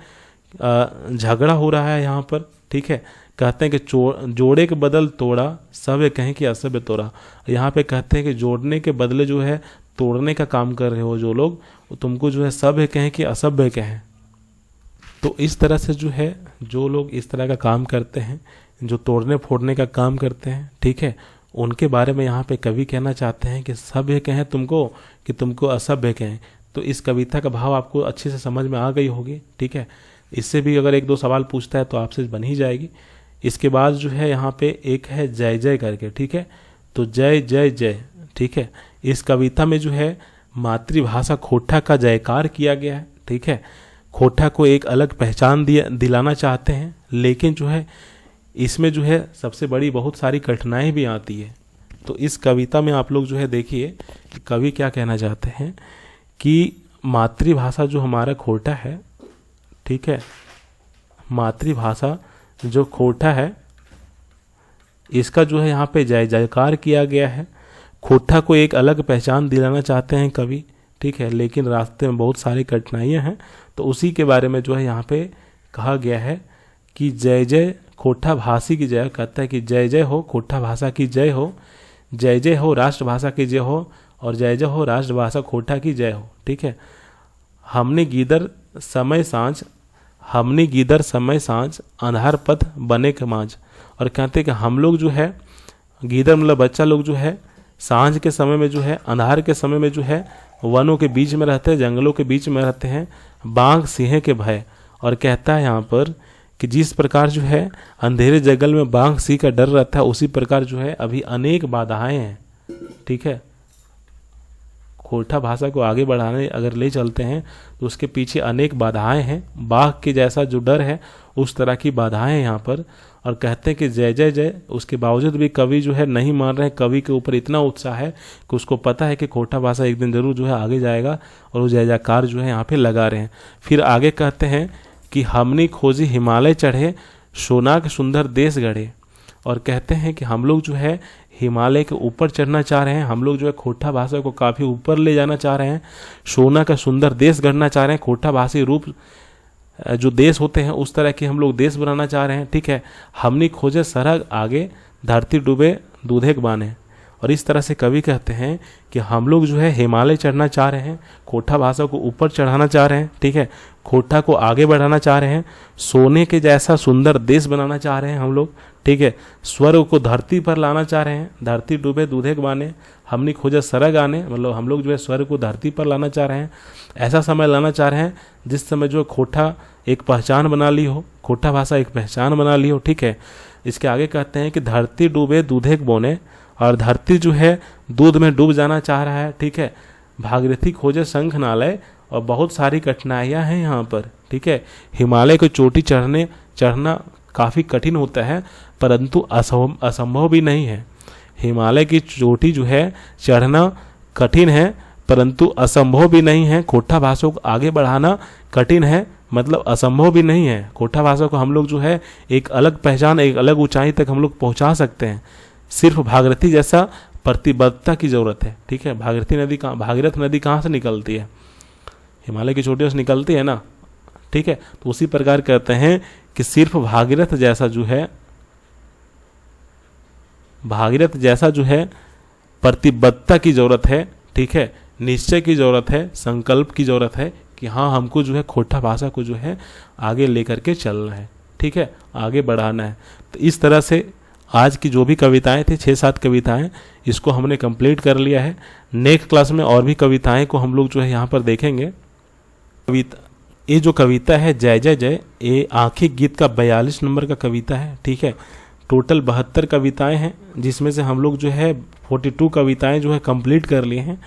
S1: झगड़ा हो रहा है यहाँ पर, ठीक है। कहते हैं कि जोड़े के बदल तोड़ा, सब कहें कि असभ्य तोड़ा। यहाँ पे कहते हैं कि जोड़ने के बदले जो है तोड़ने का काम कर रहे हो जो लोग, तुमको जो है सब कहें कि असभ्य कहें। तो इस तरह से जो है जो लोग इस तरह का काम करते हैं, जो तोड़ने फोड़ने का काम करते हैं, ठीक है, उनके बारे में यहाँ पे कवि कहना चाहते हैं कि सभ्य कहें तुमको कि तुमको असभ्य कहें। तो इस कविता का भाव आपको अच्छे से समझ में आ गई होगी, ठीक है। इससे भी अगर एक दो सवाल पूछता है तो आपसे बन ही जाएगी। इसके बाद जो है यहाँ पे एक है जय जय करके, ठीक है। तो जय जय जय, ठीक है। इस कविता में जो है मातृभाषा खोटा का जयकार किया गया है, ठीक है। खोटा को एक अलग पहचान दिलाना चाहते हैं, लेकिन जो है इसमें जो है सबसे बड़ी बहुत सारी कठिनाई भी आती है। तो इस कविता में आप लोग जो है देखिए कि कवि क्या कहना चाहते हैं कि मातृभाषा जो हमारा खोटा है, ठीक है, मातृभाषा जो खोटा है इसका जो है यहाँ पे जय जयकार किया गया है। खोटा को एक अलग पहचान दिलाना चाहते हैं कवि, ठीक है, लेकिन रास्ते में बहुत सारी कठिनाइयाँ हैं। तो उसी के बारे में जो है यहाँ पे कहा गया है कि जय जय खोटा भाषी की जय। कहता है कि जय जय हो खोटा भाषा की जय हो, जय जय हो राष्ट्रभाषा की जय हो, और जय जय हो राष्ट्रभाषा खोटा की जय हो, ठीक है। हमने गीदर समय सांझ अंधार पथ बने के मांझ। और कहते हैं कि हम लोग जो है गीदर मतलब बच्चा लोग जो है सांझ के समय में जो है, अंधार के समय में जो है वनों के बीच में रहते हैं, जंगलों के बीच में रहते हैं, बाघ सिंह के भय। और कहता है यहाँ पर कि जिस प्रकार जो है अंधेरे जंगल में बाघ सिंह का डर रहता है, उसी प्रकार जो है अभी अनेक बाधाएं हैं, ठीक है। खोटा भाषा को आगे बढ़ाने अगर ले चलते हैं तो उसके पीछे अनेक बाधाएं हैं। बाघ के जैसा जो डर है उस तरह की बाधाएं हैं यहाँ पर। और कहते हैं कि जय जय जय, उसके बावजूद भी कवि जो है नहीं मान रहे हैं। कवि के ऊपर इतना उत्साह है कि उसको पता है कि खोटा भाषा एक दिन जरूर जो है आगे जाएगा, और वो जय जयकार जो है यहाँ पे लगा रहे हैं। फिर आगे कहते हैं कि हमने खोजी हिमालय चढ़े, सोना के सुंदर देश गढ़े। और कहते हैं कि हम लोग जो है हिमालय के ऊपर चढ़ना चाह रहे हैं, हम लोग जो है खोटा भाषा को काफ़ी ऊपर ले जाना चाह रहे हैं, सोना का सुंदर देश गढ़ना चाह रहे हैं। खोटा भाषी रूप जो देश होते हैं उस तरह के हम लोग देश बनाना चाह रहे हैं, ठीक है। हमने खोजे सरग आगे, धरती डूबे दूधे के बाने। और इस तरह से कवि कहते हैं कि हम लोग जो है हिमालय चढ़ना चाह रहे हैं, खोटा भाषा को ऊपर चढ़ाना चाह रहे हैं, ठीक है, खोटा को आगे बढ़ाना चाह रहे हैं, सोने के जैसा सुंदर देश बनाना चाह रहे हैं हम लोग, ठीक है। स्वर्ग को धरती पर लाना चाह रहे हैं, धरती डूबे दूधे के बाने। हमने खोजा सरग आने, मतलब हम लोग जो है स्वर्ग को धरती पर लाना चाह रहे हैं। ऐसा समय लाना चाह रहे हैं जिस समय जो खोटा एक पहचान बना ली हो, खोटा भाषा एक पहचान बना ली हो, ठीक है। इसके आगे कहते हैं कि धरती डूबे दूधे के बोने, और धरती जो है दूध में डूब जाना चाह रहा है, ठीक है। भागीरथी खोजे शंखनालय, और बहुत सारी कठिनाइयाँ हैं यहाँ पर, ठीक है। हिमालय को चोटी चढ़ना काफ़ी कठिन होता है, परंतु असंभव भी नहीं है। हिमालय की चोटी जो है चढ़ना कठिन है, परंतु असंभव भी नहीं है। खोटा भाषा को आगे बढ़ाना कठिन है, मतलब असंभव भी नहीं है। खोटा भाषा को हम लोग जो है एक अलग पहचान, एक अलग ऊंचाई तक हम लोग पहुंचा सकते हैं। सिर्फ भागीरथी जैसा प्रतिबद्धता की जरूरत है, ठीक है। भागीरथ नदी कहाँ से निकलती है? हिमालय की चोटियों से निकलती है ना, ठीक है। तो उसी प्रकार कहते हैं कि सिर्फ भागीरथ जैसा जो है प्रतिबद्धता की जरूरत है, ठीक है, निश्चय की जरूरत है, संकल्प की जरूरत है कि हाँ हमको जो है खोटा भाषा को जो है आगे लेकर के चलना है, ठीक है, आगे बढ़ाना है। तो इस तरह से आज की जो भी कविताएं थी 6-7 कविताएं, इसको हमने कंप्लीट कर लिया है। नेक्स्ट क्लास में और भी कविताएं को हम लोग जो है यहाँ पर देखेंगे। ये जो कविता है जय जय जय, ये आंखी गीत का 42 नंबर का कविता है, ठीक है। टोटल 72 कविताएं हैं, जिसमें से हम लोग जो है 42 कविताएं जो है कंप्लीट कर लिए हैं।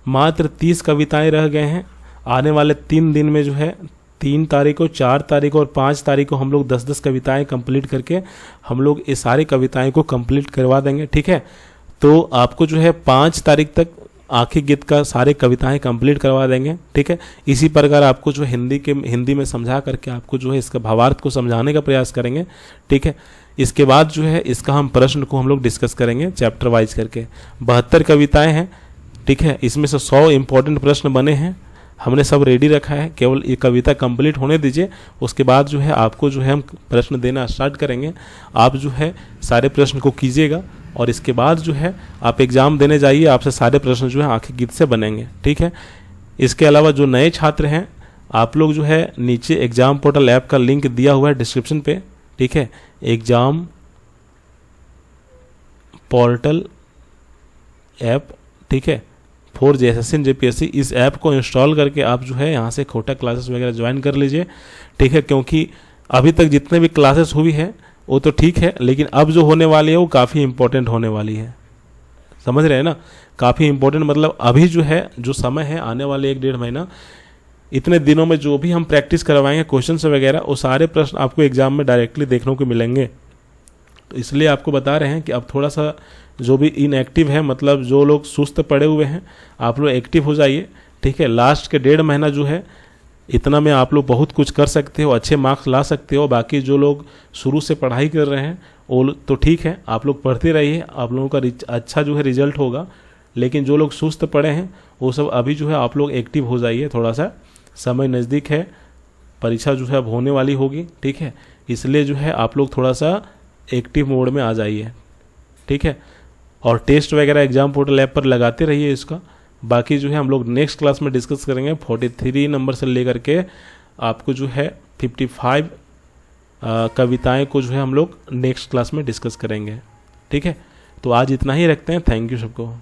S1: मात्र 30 कविताएं रह गए हैं। आने वाले 3 दिन में जो है 3 तारीख को, 4 तारीख को और 5 तारीख को हम लोग 10-10 कविताएं कंप्लीट करके हम लोग ये सारी कविताएं को कंप्लीट करवा देंगे, ठीक है। तो आपको जो है 5 तारीख तक आंखी गीत का सारे कविताएं कंप्लीट करवा देंगे, ठीक है। इसी प्रकार आपको जो हिंदी में समझा करके आपको जो है इसका भावार्थ को समझाने का प्रयास करेंगे, ठीक है। इसके बाद जो है इसका हम प्रश्न को हम लोग डिस्कस करेंगे चैप्टर वाइज करके। 72 कविताएं हैं, ठीक है। इसमें से 100 इंपॉर्टेंट प्रश्न बने हैं, हमने सब रेडी रखा है। केवल ये कविता कंप्लीट होने दीजिए, उसके बाद जो है आपको जो है हम प्रश्न देना स्टार्ट करेंगे। आप जो है सारे प्रश्न को कीजिएगा और इसके बाद जो है आप एग्ज़ाम देने जाइए, आपसे सारे प्रश्न जो है आंखी गीत से बनेंगे, ठीक है। इसके अलावा जो नए छात्र हैं, आप लोग जो है नीचे एग्ज़ाम पोर्टल ऐप का लिंक दिया हुआ है डिस्क्रिप्शन पे, ठीक है। एग्ज़ाम पोर्टल ऐप, ठीक है, फॉर JSSC एंड JPSC, इस ऐप को इंस्टॉल करके आप जो है यहाँ से खोटा क्लासेस वगैरह ज्वाइन कर लीजिए, ठीक है। क्योंकि अभी तक जितने भी क्लासेस हुई है वो तो ठीक है, लेकिन अब जो होने वाली है वो काफ़ी इंपॉर्टेंट होने वाली है, समझ रहे हैं ना। काफ़ी इंपॉर्टेंट मतलब अभी जो है जो समय है आने वाले 1-1.5 महीना, इतने दिनों में जो भी हम प्रैक्टिस करवाएंगे क्वेश्चन वगैरह, वो सारे प्रश्न आपको एग्जाम में डायरेक्टली देखने को मिलेंगे। तो इसलिए आपको बता रहे हैं कि अब थोड़ा सा जो भी इनएक्टिव है, मतलब जो लोग सुस्त पड़े हुए हैं, आप लोग एक्टिव हो जाइए, ठीक है। लास्ट के 1.5 महीना जो है, इतना में आप लोग बहुत कुछ कर सकते हो, अच्छे मार्क्स ला सकते हो। बाकी जो लोग शुरू से पढ़ाई कर रहे हैं वो तो ठीक है, आप लोग पढ़ते रहिए, आप लोगों का अच्छा जो है रिजल्ट होगा। लेकिन जो लोग सुस्त पड़े हैं वो सब अभी जो है आप लोग एक्टिव हो जाइए, थोड़ा सा समय नज़दीक है, परीक्षा जो है अब होने वाली होगी, ठीक है। इसलिए जो है आप लोग थोड़ा सा एक्टिव मोड में आ जाइए, ठीक है। और टेस्ट वगैरह एग्जाम पोर्टल ऐप पर लगाते रहिए इसका। बाकी जो है हम लोग नेक्स्ट क्लास में डिस्कस करेंगे 43 नंबर से लेकर के आपको जो है 55 कविताएं को जो है हम लोग नेक्स्ट क्लास में डिस्कस करेंगे, ठीक है। तो आज इतना ही रखते हैं। थैंक यू सबको।